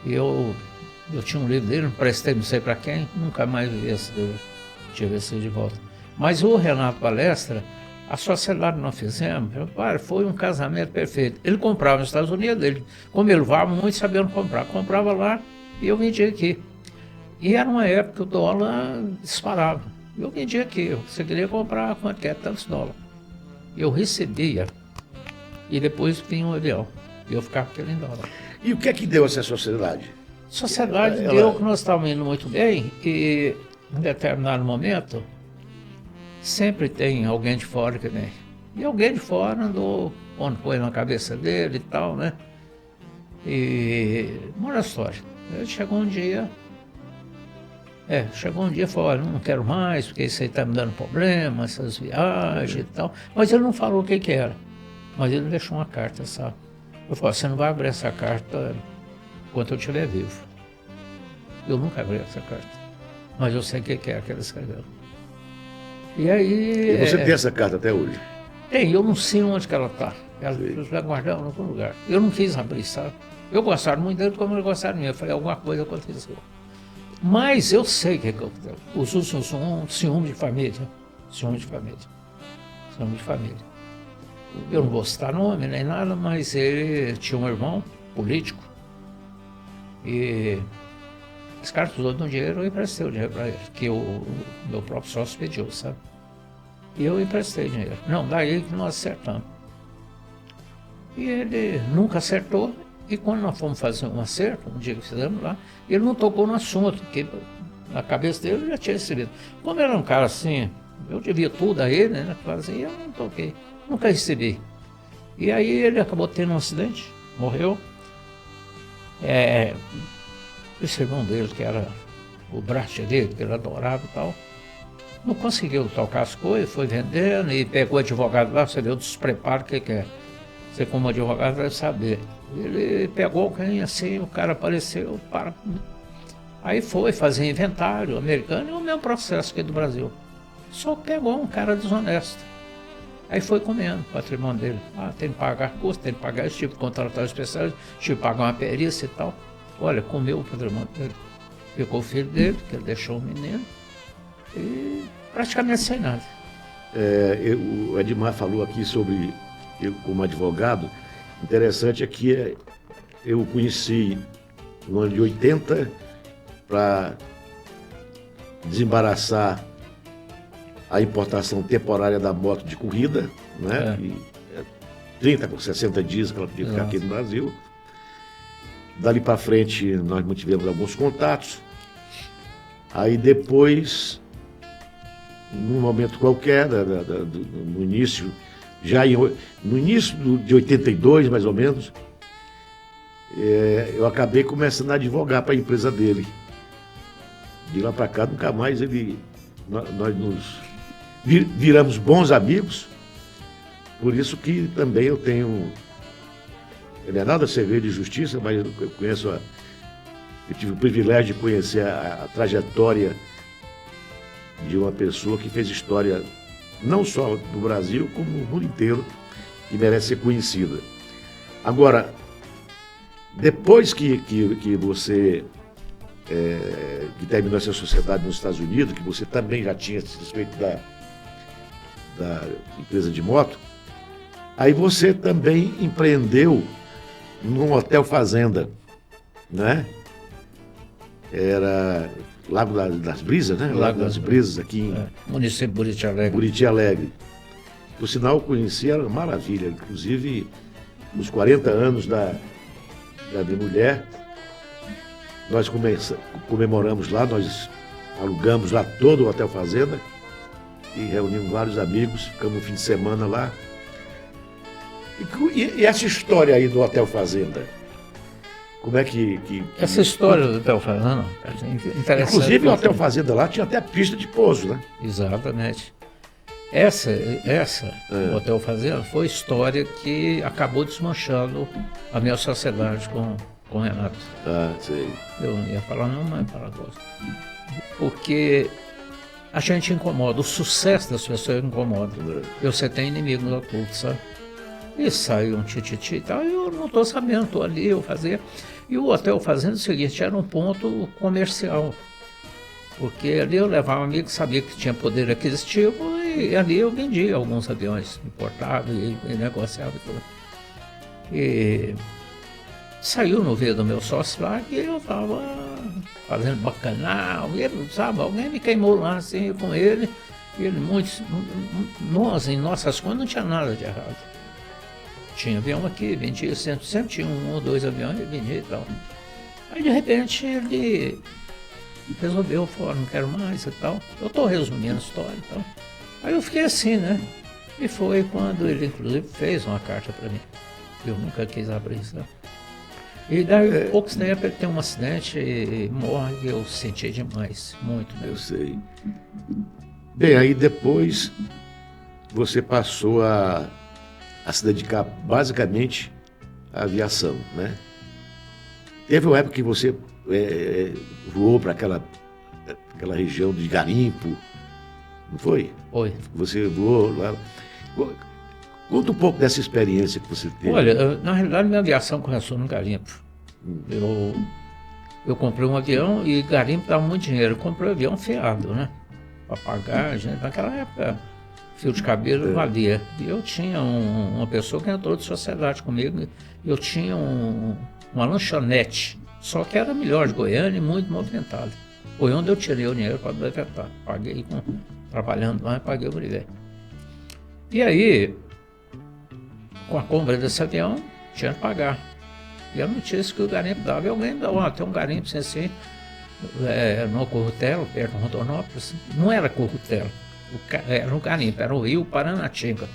E eu tinha um livro dele, emprestei não sei para quem, nunca mais vi esse livro, tive esse de volta. Mas o Renato Balestra, a sociedade nós fizemos, foi um casamento perfeito. Ele comprava nos Estados Unidos, como ele voava muito sabendo comprar, comprava lá e eu vendia aqui. E era uma época que o dólar disparava. Eu vendia aqui, você queria comprar quanto que é, tantos dólares. Eu recebia e depois vinha um avião e eu ficava com aquele em dólar. E o que é que deu essa sociedade? A sociedade deu que nós estávamos indo muito bem e em determinado momento sempre tem alguém de fora que vem. E alguém de fora andou pondo coisa na cabeça dele e tal, né? E mora a história. Ele chegou um dia e falou, olha, não quero mais, porque isso aí está me dando problema, essas viagens e tal. Mas ele não falou o que era. Mas ele deixou uma carta, sabe? Eu falei, você não vai abrir essa carta enquanto eu estiver vivo. Eu nunca abri essa carta. Mas eu sei o que é que ele escreveu. E aí... E você tem essa carta até hoje? Tem, eu não sei onde que ela está. Ela já guardava em algum lugar. Eu não quis abrir, sabe? Eu gostava muito dele como ele gostava de mim. Eu falei, alguma coisa aconteceu. Mas eu sei o que aconteceu. Os últimos são ciúme de família. Ciúme de família. Ciúme de família. Eu não vou citar nome nem nada, mas ele tinha um irmão político. E esse cara precisou de um dinheiro, eu emprestei o dinheiro para ele, que o meu próprio sócio pediu, sabe? E eu emprestei dinheiro. Não, daí que nós acertamos. E ele nunca acertou, e quando nós fomos fazer um acerto, um dia que fizemos lá, ele não tocou no assunto, porque na cabeça dele eu já tinha recebido. Como era um cara assim, eu devia tudo a ele, né? Fazia, eu não toquei, nunca recebi. E aí ele acabou tendo um acidente, morreu. Esse irmão dele, que era o braço direito, que ele adorava e tal. Não conseguiu tocar as coisas, foi vendendo e pegou advogado lá, você vê o despreparo que é. Você como advogado vai saber. Ele pegou alguém assim, o cara apareceu, para. Aí foi fazer inventário americano e o mesmo processo aqui do Brasil. Só pegou um cara desonesto. Aí foi comendo o patrimônio dele. Tem que pagar custo, tem que pagar esse tipo de contratar especial, tive que pagar uma perícia e tal. Olha, comeu o patrimônio dele. Ficou o filho dele, que ele deixou o menino, e praticamente sem nada. O Edmar falou aqui sobre eu como advogado. Interessante é que eu conheci no ano de 80 para desembaraçar a importação temporária da moto de corrida, né? 30 com 60 dias que ela podia ficar aqui no Brasil. Dali para frente nós mantivemos alguns contatos. Aí depois, num momento qualquer, no início, no início de 82 mais ou menos, eu acabei começando a advogar para a empresa dele. De lá para cá nunca mais nós nos viramos bons amigos. Por isso que também eu tenho, não é nada segredo de justiça, mas eu tive o privilégio de conhecer a trajetória de uma pessoa que fez história não só no Brasil, como no mundo inteiro, e merece ser conhecida. Agora, depois que você que terminou essa sociedade nos Estados Unidos, que você também já tinha se respeito da empresa de moto, aí você também empreendeu num hotel fazenda, né? Era Lago das Brisas, né? Lago das Brisas, aqui em município de Buriti Alegre. Buriti Alegre. Por sinal, eu conheci, era uma maravilha. Inclusive, nos 40 anos da minha mulher, nós comemoramos lá, nós alugamos lá todo o hotel fazenda e reunimos vários amigos, ficamos um fim de semana lá. E essa história aí do hotel fazenda? Como é que essa história do Hotel Fazenda, interessante. Inclusive o Hotel Fazenda lá tinha até pista de pouso, né? Exatamente. Essa o Hotel Fazenda, foi história que acabou desmanchando a minha sociedade com o Renato. Sei. Eu não ia falar não, mas falar coisa. Porque a gente incomoda, o sucesso das pessoas incomoda. Você tem inimigo no oculto, sabe? E saiu um tititi e tal, eu não estou sabendo, estou ali, eu fazia. E o Hotel Fazenda, o seguinte, era um ponto comercial. Porque ali eu levava amigo, sabia que tinha poder aquisitivo, e ali eu vendia alguns aviões importados e negociava e tudo. E saiu no vídeo do meu sócio lá que eu estava fazendo bacanal, e ele, sabe, alguém me queimou lá assim com ele, e ele, nós, em nossas contas, não tinha nada de errado. Tinha avião aqui, vendia, sempre tinha um ou dois aviões e vendia e tal. Aí de repente ele resolveu, falou, não quero mais e tal. Eu estou resumindo a história e tal. Aí eu fiquei assim, né? E foi quando ele inclusive fez uma carta para mim. Eu nunca quis abrir isso, né? E daí poucos tempos ele tem um acidente e morre, e eu senti demais, muito mesmo. Eu sei. Bem, aí depois você passou a se dedicar basicamente à aviação, né? Teve uma época que você voou para aquela região de garimpo, não foi? Foi. Você voou lá. Conta um pouco dessa experiência que você teve. Olha, na realidade minha aviação começou no garimpo. Eu comprei um avião e garimpo dava muito dinheiro. Eu comprei um avião fiado, né? Para pagar, gente, naquela época fio de cabelo valia. E eu tinha uma pessoa que entrou de sociedade comigo, eu tinha uma lanchonete, só que era melhor de Goiânia e muito movimentada. Foi onde eu tirei o dinheiro para brevetar. Paguei trabalhando lá e paguei o brevet. E aí, com a compra desse avião, tinha que pagar. E a notícia que o garimpo dava, alguém dava, tem um garimpo assim, no Currutelo, perto de Rondonópolis. Não era Currutelo. Era um garimpo, era o Rio Paranatinga.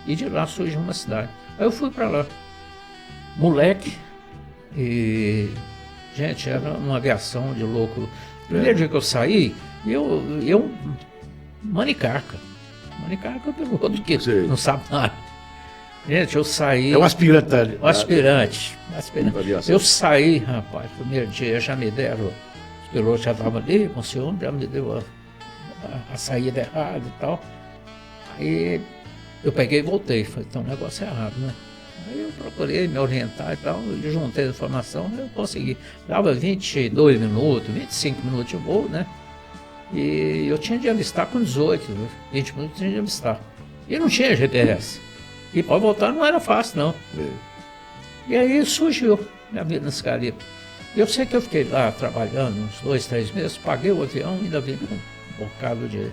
E de lá surgiu uma cidade. Aí eu fui para lá, moleque, e, gente, era uma aviação de louco. Primeiro dia que eu saí, eu manicaca pelo outro que Sei. não sabe nada. Gente, eu saí... É um aspirante. O aspirante. Aviação. Eu saí, rapaz, primeiro dia já me deram, os pilotos já estavam ali, com o senhor já me deu a saída errada e tal. Aí eu peguei e voltei, falei, então o negócio é errado, né? Aí eu procurei me orientar e tal, eu juntei a informação, eu consegui. Dava 22 minutos, 25 minutos de voo, né? E eu tinha de avistar com 18, 20 minutos tinha de avistar. E não tinha GPS. E para voltar não era fácil, não. E aí surgiu minha vida nesse garimpo. Eu sei que eu fiquei lá trabalhando uns 2, 3 meses, paguei o avião e ainda vim com um bocado de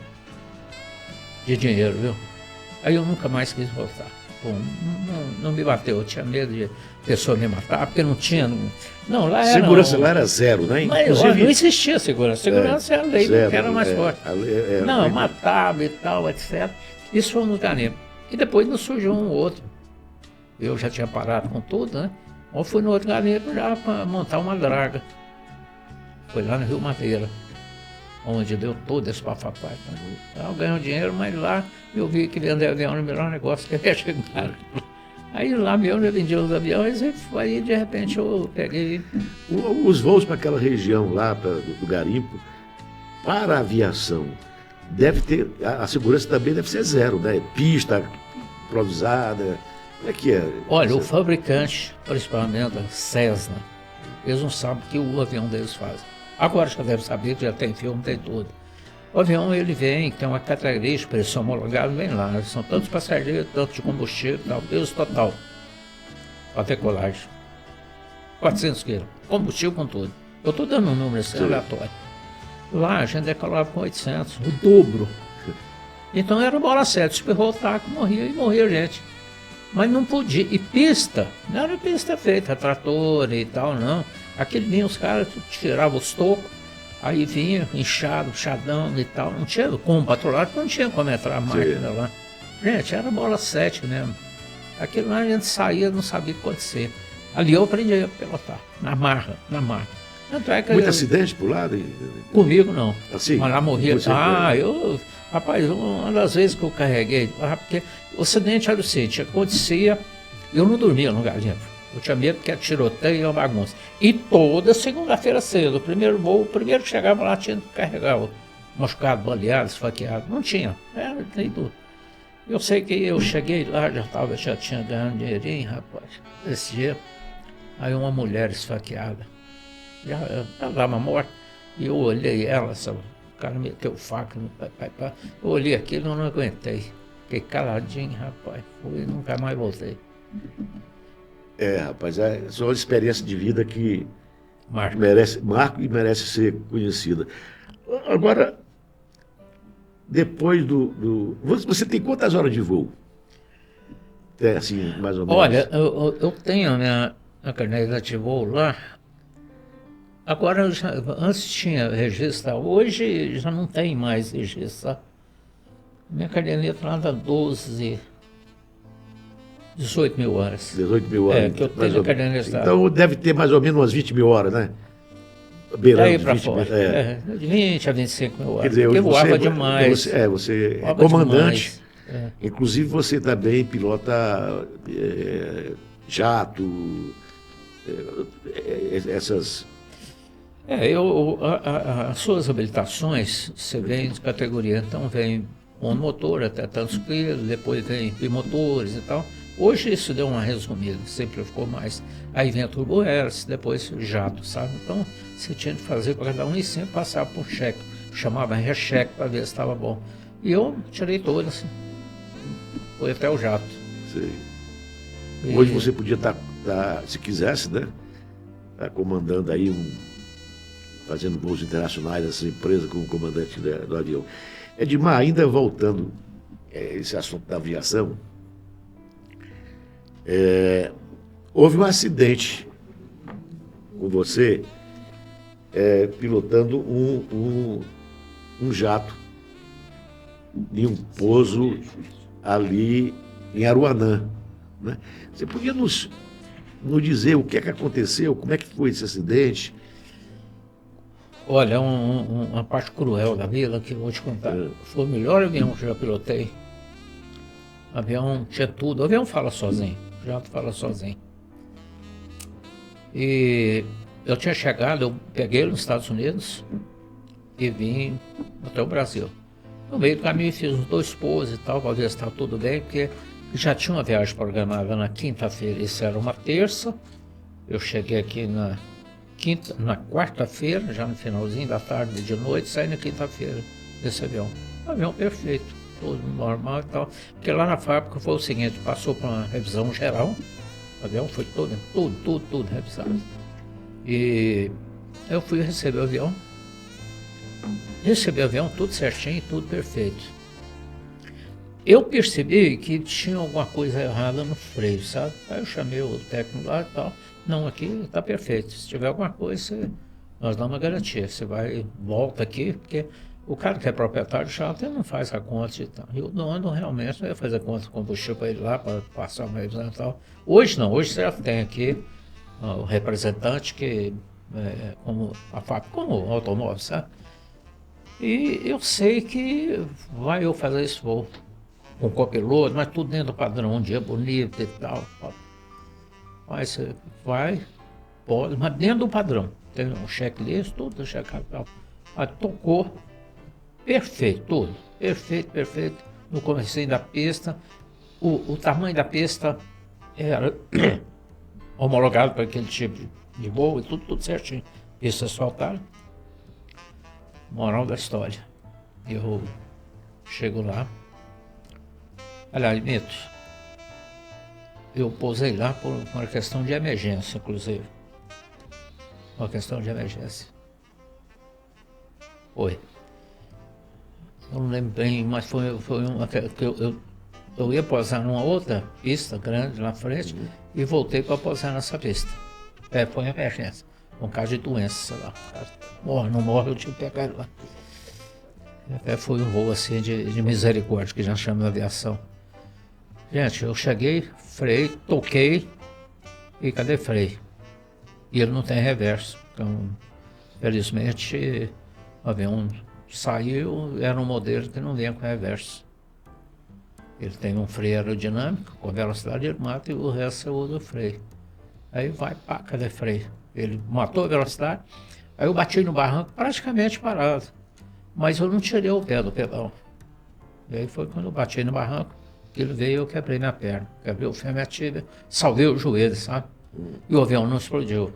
dinheiro, viu? Aí eu nunca mais quis voltar. Bom, não me bateu, eu tinha medo de pessoa me matar, porque não tinha... Não, lá era... Segurança lá era zero, né? Mas Inclusive, não existia segurança. Segurança era a lei, zero, que era mais forte. Não, matava e tal, etc. Isso foi no garimpo. E depois nos surgiu um outro. Eu já tinha parado com tudo, né? Eu fui no outro garimpo já para montar uma draga. Foi lá no Rio Madeira, onde deu todo esse bafafá. Eu ganhei dinheiro, mas lá eu vi que vender avião era o melhor negócio que ia chegar. Aí lá mesmo eu vendia os aviões e aí de repente eu peguei... Os voos para aquela região lá do garimpo, para a aviação, deve ter, a segurança também deve ser zero, né? Pista improvisada, como é que é? Olha, o fabricante, principalmente a Cessna, eles não sabem o que o avião deles faz. Agora já deve saber que já tem filme, tem tudo. O avião ele vem, tem uma característica, eles são homologados, vem lá, são tantos passageiros, tanto de combustível, tal, peso total, para decolagem. 400 quilos, combustível com tudo. Eu estou dando um número assim, aleatório. Lá a gente decolava com 800, o dobro. Então era bola 7, espirrou o taco, morria gente. Mas não podia, e pista, não era pista feita, trator e tal, não. Aquele vinha os caras, tiravam os tocos, aí vinha inchado, chadão e tal, não tinha como patrulhar, porque não tinha como entrar a máquina lá. Gente, era bola 7 mesmo. Aquilo lá a gente saía, não sabia o que acontecer. Ali eu aprendi a pilotar, na marra. Tanto é que Muito acidente por lá? Comigo não. Assim? Mas lá morria. Rapaz, uma das vezes que eu carreguei, porque o acidente era o seguinte, acontecia, eu não dormia no garimpo. Eu tinha medo que era tiroteio e uma bagunça. E toda segunda-feira cedo, o primeiro voo, o primeiro que chegava lá tinha que carregar o machucado, baleado, esfaqueado. Não tinha, nem tudo. Eu sei que eu cheguei lá, já tinha ganhado um dinheirinho, rapaz, esse dia. Aí uma mulher esfaqueada, já estava morta, e eu olhei ela, sabe? O cara meteu faca no pai. Eu olhei aquilo e não aguentei. Fiquei caladinho, rapaz. Fui e nunca mais voltei. Rapaz, é só uma experiência de vida que marca e merece ser conhecida. Agora, depois Você tem quantas horas de voo? Assim, mais ou menos. Olha, eu tenho a minha caderneta de voo lá. Agora, antes tinha registro, hoje já não tem mais registro. Minha caderneta lá dá 18 mil horas. 18 mil horas. Que eu tenho a caderneta. Então deve ter mais ou menos umas 20 mil horas, né? Daí para fora. De 20 a 25 mil horas. Quer dizer, porque voava demais. Você é comandante. Inclusive você também pilota jato, essas... As suas habilitações, você vem de categoria, então vem monomotor até tantos quilos, depois vem bimotores e tal. Hoje isso deu uma resumida, simplificou mais. Aí vem a turbo-hélice, depois jato, sabe? Então você tinha de fazer para cada um e sempre passar por cheque. Chamava recheque para ver se estava bom. E eu tirei todas, foi até o jato. Sei. Hoje você podia estar, se quisesse, né? Tá comandando aí fazendo voos internacionais dessa empresa como comandante do avião. Edmar, ainda voltando esse assunto da aviação, houve um acidente com você pilotando um jato em um pouso ali em Aruanã, né? Você podia nos dizer o que é que aconteceu, como é que foi esse acidente? Olha, uma parte cruel da vida que eu vou te contar. Foi o melhor avião que eu já pilotei. O avião tinha tudo. O avião fala sozinho, o jato fala sozinho. E eu tinha chegado, eu peguei ele nos Estados Unidos e vim até o Brasil. No meio do caminho fiz uns 2 pousos e tal, para ver se estava tudo bem, porque já tinha uma viagem programada na quinta-feira, isso era uma terça. Eu cheguei aqui na quarta-feira, já no finalzinho da tarde, de noite, saí na quinta-feira desse avião. Um avião perfeito, tudo normal e tal. Porque lá na fábrica foi o seguinte, passou por uma revisão geral, o avião foi tudo revisado. E eu fui receber o avião. Recebi o avião tudo certinho, tudo perfeito. Eu percebi que tinha alguma coisa errada no freio, sabe? Aí eu chamei o técnico lá e tal. Não, aqui está perfeito. Se tiver alguma coisa, nós damos uma garantia. Você vai, volta aqui, porque o cara que é proprietário do jato, ele não faz a conta e tal. E o dono realmente vai fazer a conta de combustível para ele lá, para passar uma revisão e tal. Hoje não, hoje você já tem aqui o representante que, como a fábrica, como o automóvel, sabe? E eu sei que vai eu fazer esse voo com copiloto, mas tudo dentro do padrão, um dia bonito e tal. Mas você vai, pode, mas dentro do padrão. Tem um checklist, tudo checado e tal. Aí tocou, perfeito, tudo. Perfeito. No comecinho da pista, o tamanho da pista era homologado para aquele tipo de voo e tudo certinho. Pista asfaltada. Moral da história. Eu chego lá. Aliás, Mito, eu pousei lá por uma questão de emergência, inclusive. Uma questão de emergência. Foi. Eu não lembro bem, mas foi uma que eu ia pousar numa outra pista grande lá na frente e voltei para pousar nessa pista. Foi uma emergência. Um caso de doença, sei lá. Morre, não morre, eu tive que pegar ele lá. Foi um voo assim de misericórdia, que já chama de aviação. Gente, eu cheguei, freio, toquei e cadê freio? E ele não tem reverso. Então, felizmente, o avião saiu, era um modelo que não vinha com reverso. Ele tem um freio aerodinâmico, com velocidade ele mata e o resto eu uso o freio. Aí vai, pá, cadê freio? Ele matou a velocidade, aí eu bati no barranco praticamente parado. Mas eu não tirei o pé do pedal. E aí foi quando eu bati no barranco, que ele veio e eu quebrei minha perna. Quebrei o fêmur e a tíbia, salvei o joelho, sabe? E o avião não explodiu,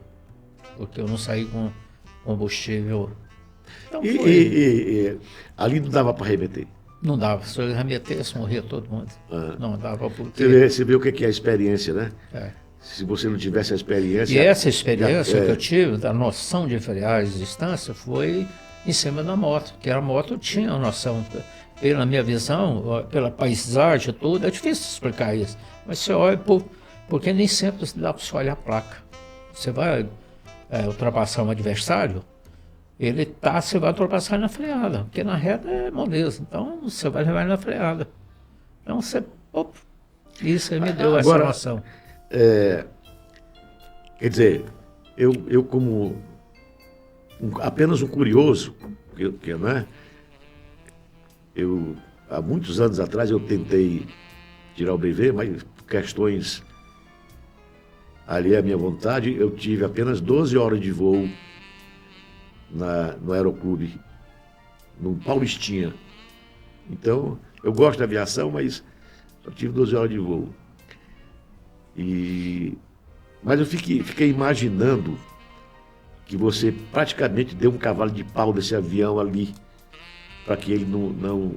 porque eu não saí com combustível. Então E ali não dava para remeter? Não dava, se eu remetesse, morria todo mundo. Não dava porque... Você vê o que é a experiência, né? Se você não tivesse a experiência... E essa experiência que eu tive, da noção de frear e distância, foi em cima da moto, que a moto tinha a noção, pela minha visão, pela paisagem e tudo, é difícil explicar isso. Mas você olha, porque nem sempre dá para você olhar a placa. Você vai ultrapassar um adversário, você vai ultrapassar na freada, porque na reta é moleza, então você vai levar na freada. Então isso aí me deu essa noção. Quer dizer, eu como apenas um curioso, porque não é? Há muitos anos atrás eu tentei tirar o brevet, mas por questões ali à minha vontade, eu tive apenas 12 horas de voo no Aeroclube, no Paulistinha. Então, eu gosto da aviação, mas só tive 12 horas de voo. Mas eu fiquei imaginando que você praticamente deu um cavalo de pau desse avião ali, para que ele não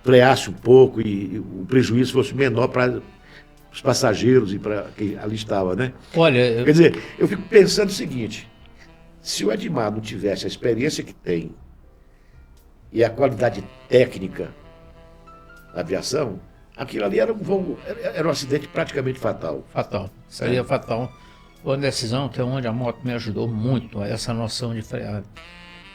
freasse um pouco e o prejuízo fosse menor para os passageiros e para quem ali estava, né? Olha, quer dizer, eu fico pensando o seguinte: se o Edmar não tivesse a experiência que tem e a qualidade técnica da aviação, aquilo ali era um acidente praticamente fatal. Fatal, seria fatal. Foi uma decisão que é onde a moto me ajudou muito, essa noção de freada.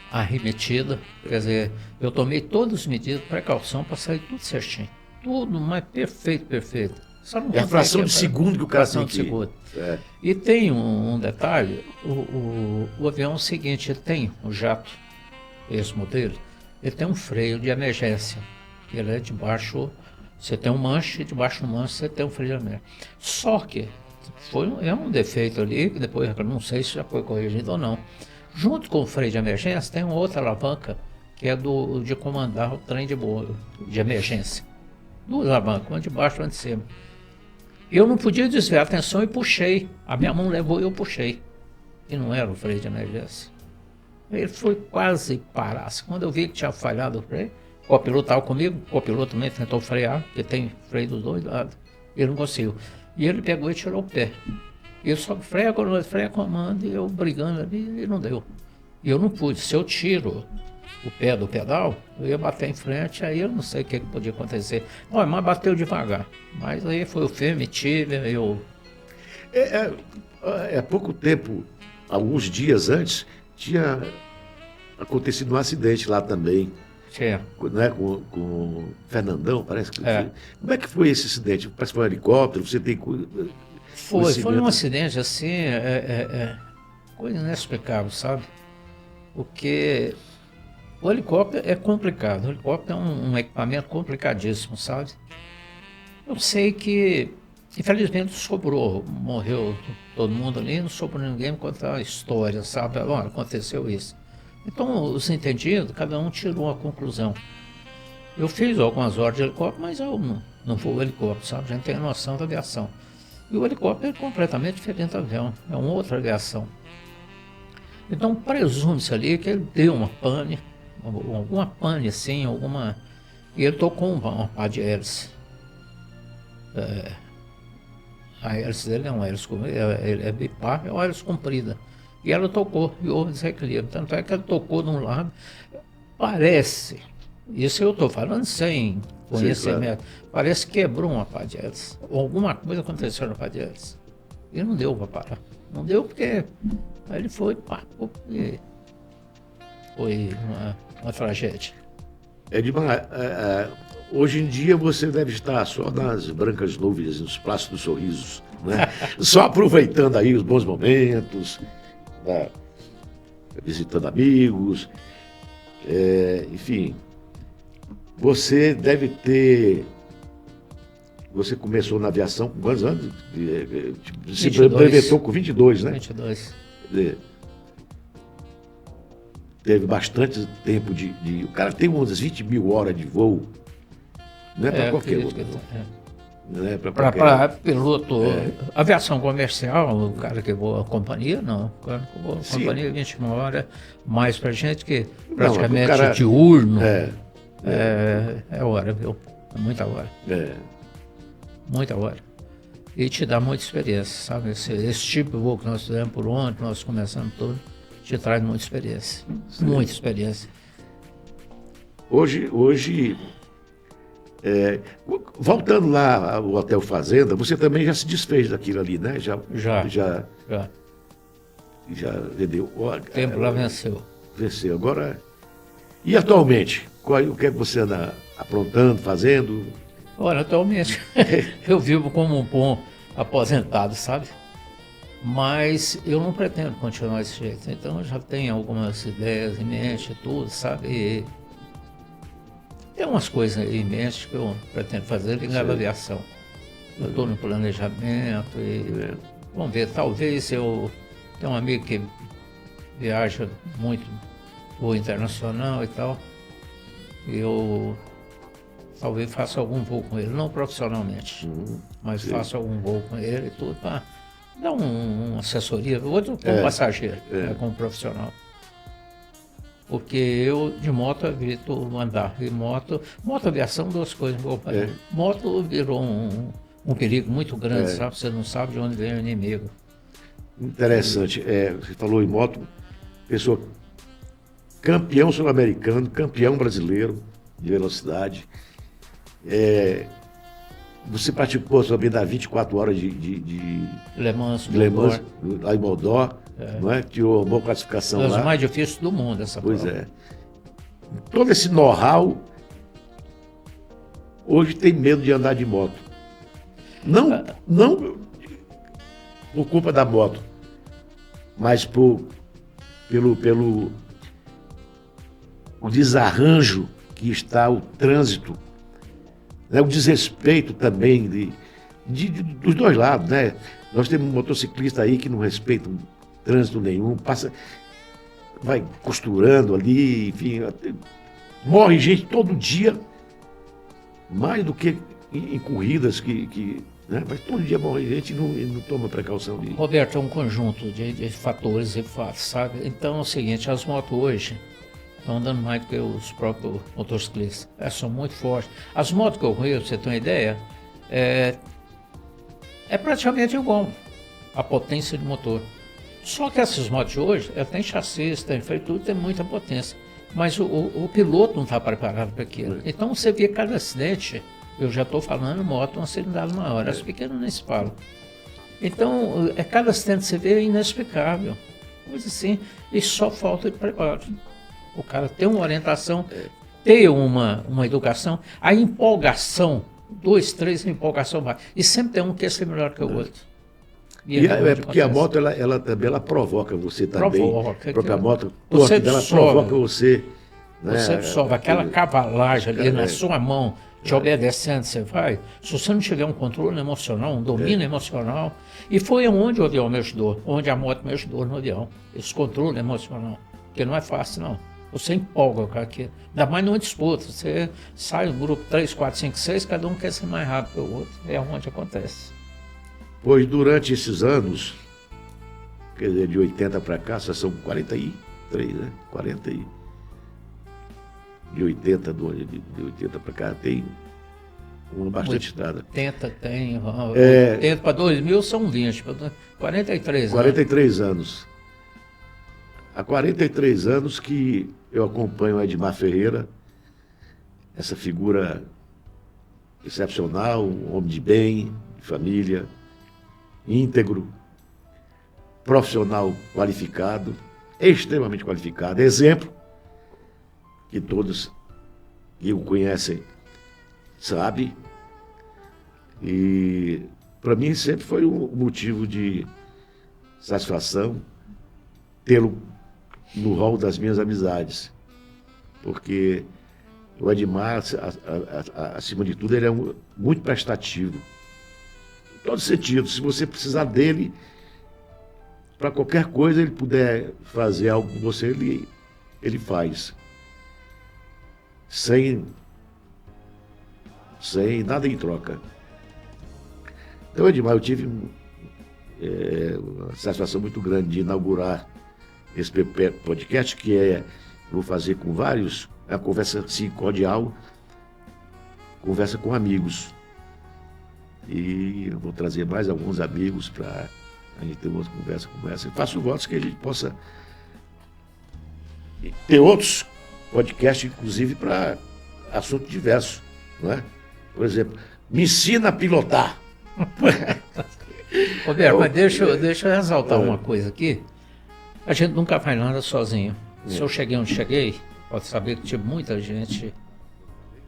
Arremetida, quer dizer, eu tomei todas as medidas de precaução para sair tudo certinho. Tudo, mas perfeito. Só não É a consegue fração de quebrar. segundo que o cara Fração tem de que... segundo. É. E tem um detalhe, o avião é o seguinte, ele tem o jato, esse modelo, ele tem um freio de emergência. Ele é debaixo, você tem um manche, e debaixo do manche você tem um freio de emergência. Só que é um defeito ali, que depois eu não sei se já foi corrigido ou não. Junto com o freio de emergência tem uma outra alavanca, que é de comandar o trem de emergência. Duas alavancas, uma de baixo e uma de cima. Eu não podia desviar a atenção e puxei. A minha mão levou e eu puxei. E não era o freio de emergência. Ele foi quase parar. Quando eu vi que tinha falhado o freio, o copiloto estava comigo, o copiloto também tentou frear, porque tem freio dos dois lados. Ele não conseguiu. E ele pegou e tirou o pé. E eu só freia comando, e eu brigando ali, e não deu. E eu não pude. Se eu tiro o pé do pedal, eu ia bater em frente, aí eu não sei o que podia acontecer. Olha, mas bateu devagar. Mas aí foi o filme, tive, eu... Há pouco tempo, alguns dias antes, tinha acontecido um acidente lá também, Tinha. né, com o Fernandão, parece que É. foi. Como é que foi esse acidente? Parece que foi um helicóptero, você tem... Foi um acidente assim, coisa inexplicável, sabe? Porque o helicóptero é complicado, o helicóptero é um equipamento complicadíssimo, sabe? Eu sei que, infelizmente, morreu todo mundo ali, não sobrou ninguém me contar a história, sabe? Olha, aconteceu isso. Então, os entendidos, cada um tirou a conclusão. Eu fiz algumas horas de helicóptero, mas eu não vou helicóptero, sabe? A gente tem noção da aviação. E o helicóptero é completamente diferente do avião, é uma outra aviação. Então, presume-se ali que ele deu uma pane, alguma pane assim, e ele tocou uma pá de hélice. A hélice dele é uma hélice é bipar, é uma hélice comprida. E ela tocou, e houve desequilíbrio. Tanto é que ela tocou de um lado, parece, isso eu estou falando sem conhecimento, parece que quebrou uma pá de hélice. Alguma coisa aconteceu na pá de hélice. E não deu para parar. Não deu porque aí ele foi, e foi uma tragédia. Edmar, hoje em dia você deve estar só nas brancas nuvens, nos plácidos sorrisos, né? Só aproveitando aí os bons momentos, né? Visitando amigos, enfim. Você deve ter... Você começou na aviação com quantos anos? Se brevetou com 22, né? 22. Teve bastante tempo de... O cara tem umas 20 mil horas de voo. Não é para qualquer outro. Não é para piloto, aviação comercial, o cara que voa a companhia, não. O cara que voa a companhia 21 horas, mais para gente que praticamente não, diurno. É hora, viu? É muita hora. Muita hora. E te dá muita experiência, sabe? Esse tipo de voo que nós fizemos por ontem, nós começamos tudo, te traz muita experiência. Sim. Muita experiência. Hoje voltando lá ao Hotel Fazenda, você também já se desfez daquilo ali, né? Já vendeu. O tempo lá venceu. Venceu. Agora, e atualmente? O que é que você anda aprontando, fazendo? Olha, atualmente eu vivo como um bom aposentado, sabe? Mas eu não pretendo continuar desse jeito. Então eu já tenho algumas ideias em mente e tudo, sabe? E tem umas coisas em mente que eu pretendo fazer ligado à aviação. Eu estou no planejamento e vamos ver, talvez eu tenho um amigo que viaja muito voo internacional e tal. Eu talvez faça algum voo com ele, não profissionalmente, mas faça algum voo com ele e tudo para dar uma assessoria, outro como passageiro, como profissional. Porque eu de moto evito andar, e moto aviação, duas coisas. Moto virou um perigo muito grande, sabe? Você não sabe de onde vem o inimigo. Interessante, você falou em moto, pessoa campeão sul-americano, campeão brasileiro de velocidade. Você participou também das 24 horas de Le Mans, lá em Moldó, não é? Tirou uma boa classificação lá. É os mais difíceis do mundo essa prova. Pois é. Todo esse know-how, hoje tem medo de andar de moto. Não por culpa da moto, mas pelo o desarranjo que está o trânsito, né? O desrespeito também dos dois lados, né? Nós temos um motociclista aí que não respeita trânsito nenhum, vai costurando ali, enfim, morre gente todo dia, mais do que em corridas né? Mas todo dia morre gente e não toma precaução disso. Roberto, é um conjunto de fatores e fatos, sabe? Então é o seguinte, as motos hoje estão andando mais do que os próprios motociclistas. Elas são muito fortes. As motos que eu conheço, pra você ter uma ideia, é praticamente igual a potência de motor. Só que essas motos de hoje, ela tem chassi, tem freio, tudo, tem muita potência. Mas o piloto não está preparado para aquilo. Então você vê cada acidente, eu já estou falando moto, uma cilindrada maior, as pequenas nem se falam. Então, cada acidente que você vê é inexplicável. Coisa assim, e só falta de preparo. O cara ter uma orientação, ter uma educação, a empolgação, 2, 3, a empolgação vai. E sempre tem um que quer ser melhor que o outro. Porque a moto, ela também provoca você também. A própria moto, ela provoca você. Né? Você absorve aquela cavalagem ali na sua mão, te obedecendo, você vai. Se você não tiver um controle emocional, um domínio emocional, e foi onde o avião me ajudou, onde a moto me ajudou no avião, esse controle emocional, porque não é fácil não. Você empolga com aquilo, ainda mais numa disputa, você sai um grupo 3, 4, 5, 6, cada um quer ser mais rápido que o outro, é onde acontece. Pois durante esses anos, quer dizer, de 80 para cá, só são 43, né? 40 e... De 80 para cá tem uma bastante estrada. 80 tem, 80 para 2000 são 20, 43 anos. 43 anos. Há 43 anos que eu acompanho o Edmar Ferreira, essa figura excepcional, um homem de bem, de família, íntegro, profissional qualificado, extremamente qualificado, exemplo que todos que o conhecem sabem. E para mim sempre foi um motivo de satisfação tê-lo no rol das minhas amizades, porque o Edmar, acima de tudo, ele é muito prestativo, em todo sentido. Se você precisar dele para qualquer coisa, ele puder fazer algo com você, ele faz. Sem nada em troca. Então, Edmar, eu tive uma satisfação muito grande de inaugurar esse podcast, que vou fazer com vários, a conversa assim, cordial, conversa com amigos. E eu vou trazer mais alguns amigos para a gente ter uma conversa como essa. Eu faço votos que a gente possa ter outros podcast, inclusive, para assunto diverso, não é? Por exemplo, me ensina a pilotar. Roberto, mas deixa eu ressaltar uma coisa aqui. A gente nunca faz nada sozinho. Se eu cheguei onde cheguei, pode saber que tinha muita gente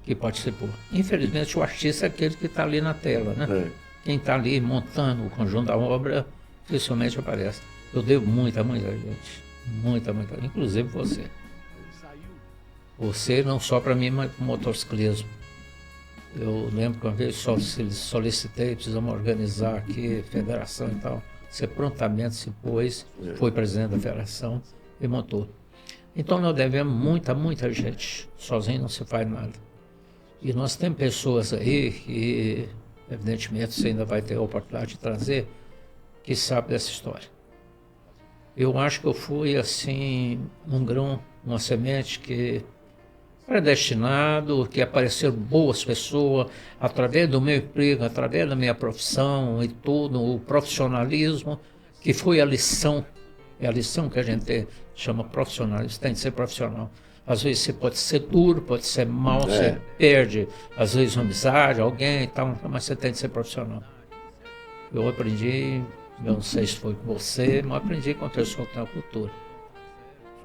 que participou. Infelizmente, o artista é aquele que está ali na tela, né? Quem está ali montando o conjunto da obra, dificilmente aparece. Eu devo muita gente. Muita, inclusive você. Você não só para mim, mas para o motociclismo. Eu lembro que uma vez solicitei, precisamos organizar aqui, federação e tal. Você prontamente se pôs, foi presidente da federação e montou. Então nós devemos muita gente. Sozinho não se faz nada. E nós temos pessoas aí que, evidentemente, você ainda vai ter a oportunidade de trazer, que sabe dessa história. Eu acho que eu fui assim, um grão, uma semente que predestinado, que apareceram boas pessoas através do meu emprego, através da minha profissão e tudo, o profissionalismo, que foi a lição, é a lição que a gente chama profissionalismo, tem que ser profissional. Às vezes você pode ser duro, pode ser mal, você perde, às vezes uma amizade, alguém e tal, mas você tem que ser profissional. Eu aprendi, eu não sei se foi com você, mas aprendi com a pessoa que tem a cultura.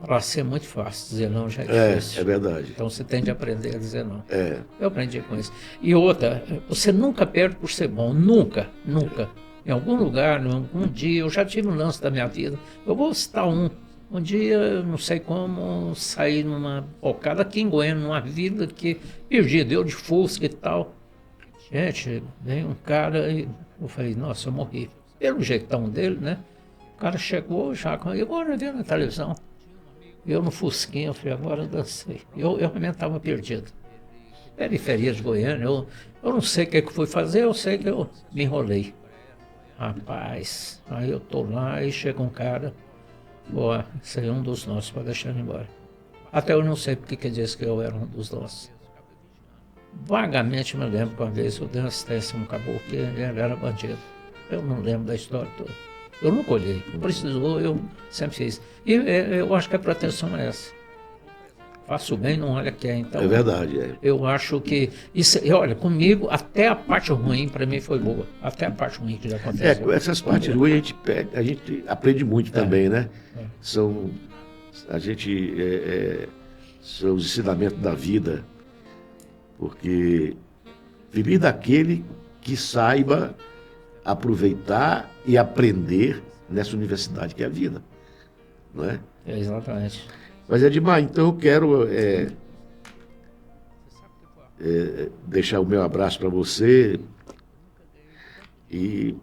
Para ser muito fácil, dizer não já é difícil. É verdade. Então você tem de aprender a dizer não. É. Eu aprendi com isso. E outra, você nunca perde por ser bom, nunca, nunca. Em algum lugar, em algum dia, eu já tive um lance da minha vida. Eu vou citar um dia, não sei como, saí numa bocada aqui em Goiânia, numa vila que perdi, deu de Fusca e tal. Gente, vem um cara e eu falei, nossa, eu morri. Pelo jeitão dele, né? O cara chegou já, agora vendo na televisão. Eu no Fusquinha, eu falei, agora eu dancei. Eu realmente estava perdido. Periferia de Goiânia, eu não sei o que fui fazer, eu sei que eu me enrolei. Rapaz, aí eu tô lá e chega um cara, ó, esse é um dos nossos, pode deixar ele embora. Até eu não sei porque que disse que eu era um dos nossos. Vagamente me lembro que uma vez eu dei uma assistência a um caboclo que ele era bandido. Eu não lembro da história toda. Eu nunca olhei, precisou, eu sempre fiz. E eu acho que a proteção é essa. Faço bem, não olha quem. Então, É verdade, é. eu acho que isso, e olha, comigo até a parte ruim para mim foi boa, até a parte ruim que já aconteceu. Essas partes ruins a gente aprende muito também, né? São são os ensinamentos da vida, porque viver daquele que saiba aproveitar e aprender nessa universidade que é a vida, não é? Exatamente. Mas, Edmar, então eu quero deixar o meu abraço para você e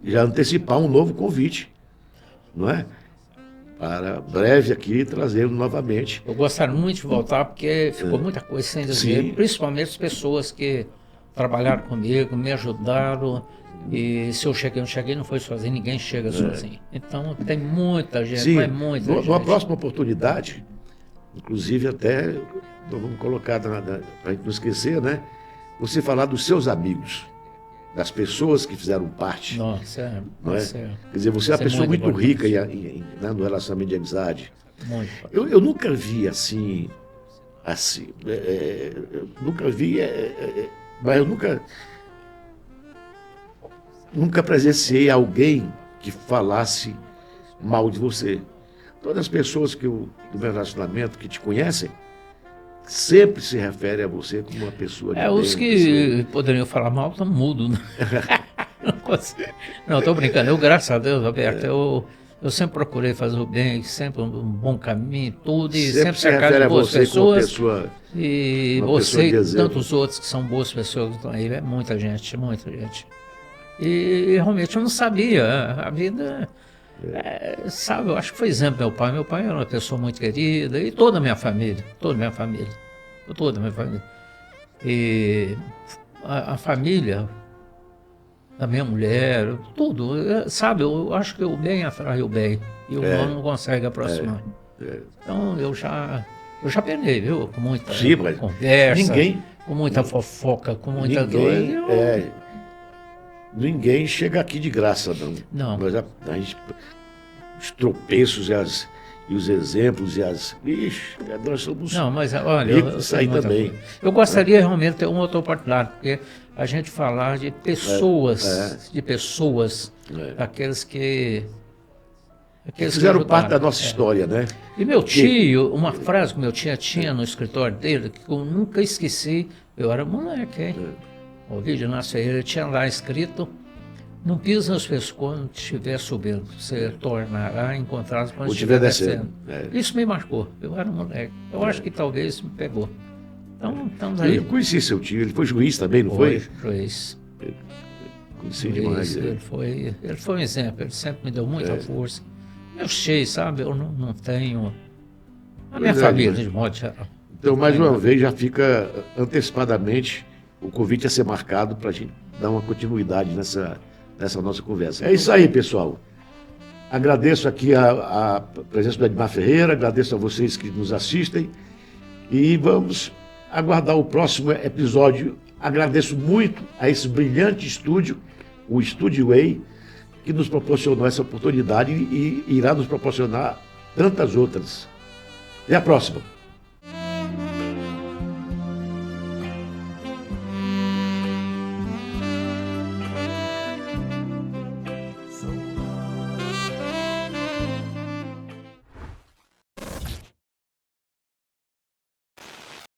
já antecipar um novo convite, não é? Para breve aqui trazê-lo novamente. Eu gostaria muito de voltar porque ficou muita coisa sem dizer, Sim. principalmente as pessoas que trabalharam comigo, me ajudaram. E se eu cheguei, não cheguei, não foi sozinho, ninguém chega sozinho. Então tem muita gente, Sim, mas muita gente. numa próxima oportunidade, inclusive até, nós vamos colocar para a gente não esquecer, né? Você falar dos seus amigos, das pessoas que fizeram parte. Nossa, Não é? nossa, Quer dizer, você é uma isso é pessoa muito muito rica importante. né, no relacionamento de amizade. muito. Eu nunca vi assim, eu nunca vi, mas eu nunca presenciei alguém que falasse mal de você. Todas as pessoas do meu relacionamento que te conhecem, sempre se referem a você como uma pessoa de bem, Os que poderiam falar mal estão mudos, né? Não, estou brincando. Graças a Deus, Roberto, eu sempre procurei fazer o bem, sempre um bom caminho, tudo, e sempre se cercado refere de a boas você como uma pessoas. pessoa, E uma pessoa você de e exemplo. tantos outros que são boas pessoas que estão aí, é muita gente, muita gente. E realmente eu não sabia, a vida, sabe, eu acho que foi exemplo meu pai. Meu pai era uma pessoa muito querida, e toda a minha família, toda a minha família. E a família, a minha mulher, tudo, sabe, eu acho que o bem atrai o bem, e o mal não consegue aproximar. Então eu já penei, viu, com muita Sim, mas conversa, ninguém- com muita fofoca, com muita dor. Ninguém chega aqui de graça, não. Não. Mas os tropeços e os exemplos nós somos Não, mas olha, ricos disso aí muita também. coisa. Eu gostaria realmente de ter uma outra oportunidade, porque a gente falar de pessoas, daqueles que Fizeram parte da ajudaram. nossa história, né? E meu tio, uma frase que meu tio tinha no escritório dele, que eu nunca esqueci, eu era moleque, hein? O vídeo na Ferreira tinha lá escrito: não pisa nos pescoços quando estiver subindo, você tornará a encontrá-los quando Ou estiver estiver descendo. descendo. Isso me marcou, eu era moleque. Eu acho que talvez me pegou. Então, estamos aí. Eu conheci seu tio, ele foi juiz também, não foi? Juiz. Conheci demais. Ele foi um exemplo, ele sempre me deu muita força. Eu sei, sabe, eu não tenho... A minha Pois é, família, mas- de modo geral. Então, mais uma vez, já fica antecipadamente o convite a ser marcado para a gente dar uma continuidade nessa nossa conversa. É isso aí, pessoal. Agradeço aqui a presença do Edmar Ferreira, agradeço a vocês que nos assistem e vamos aguardar o próximo episódio. Agradeço muito a esse brilhante estúdio, o Studio Way, que nos proporcionou essa oportunidade e irá nos proporcionar tantas outras. Até a próxima.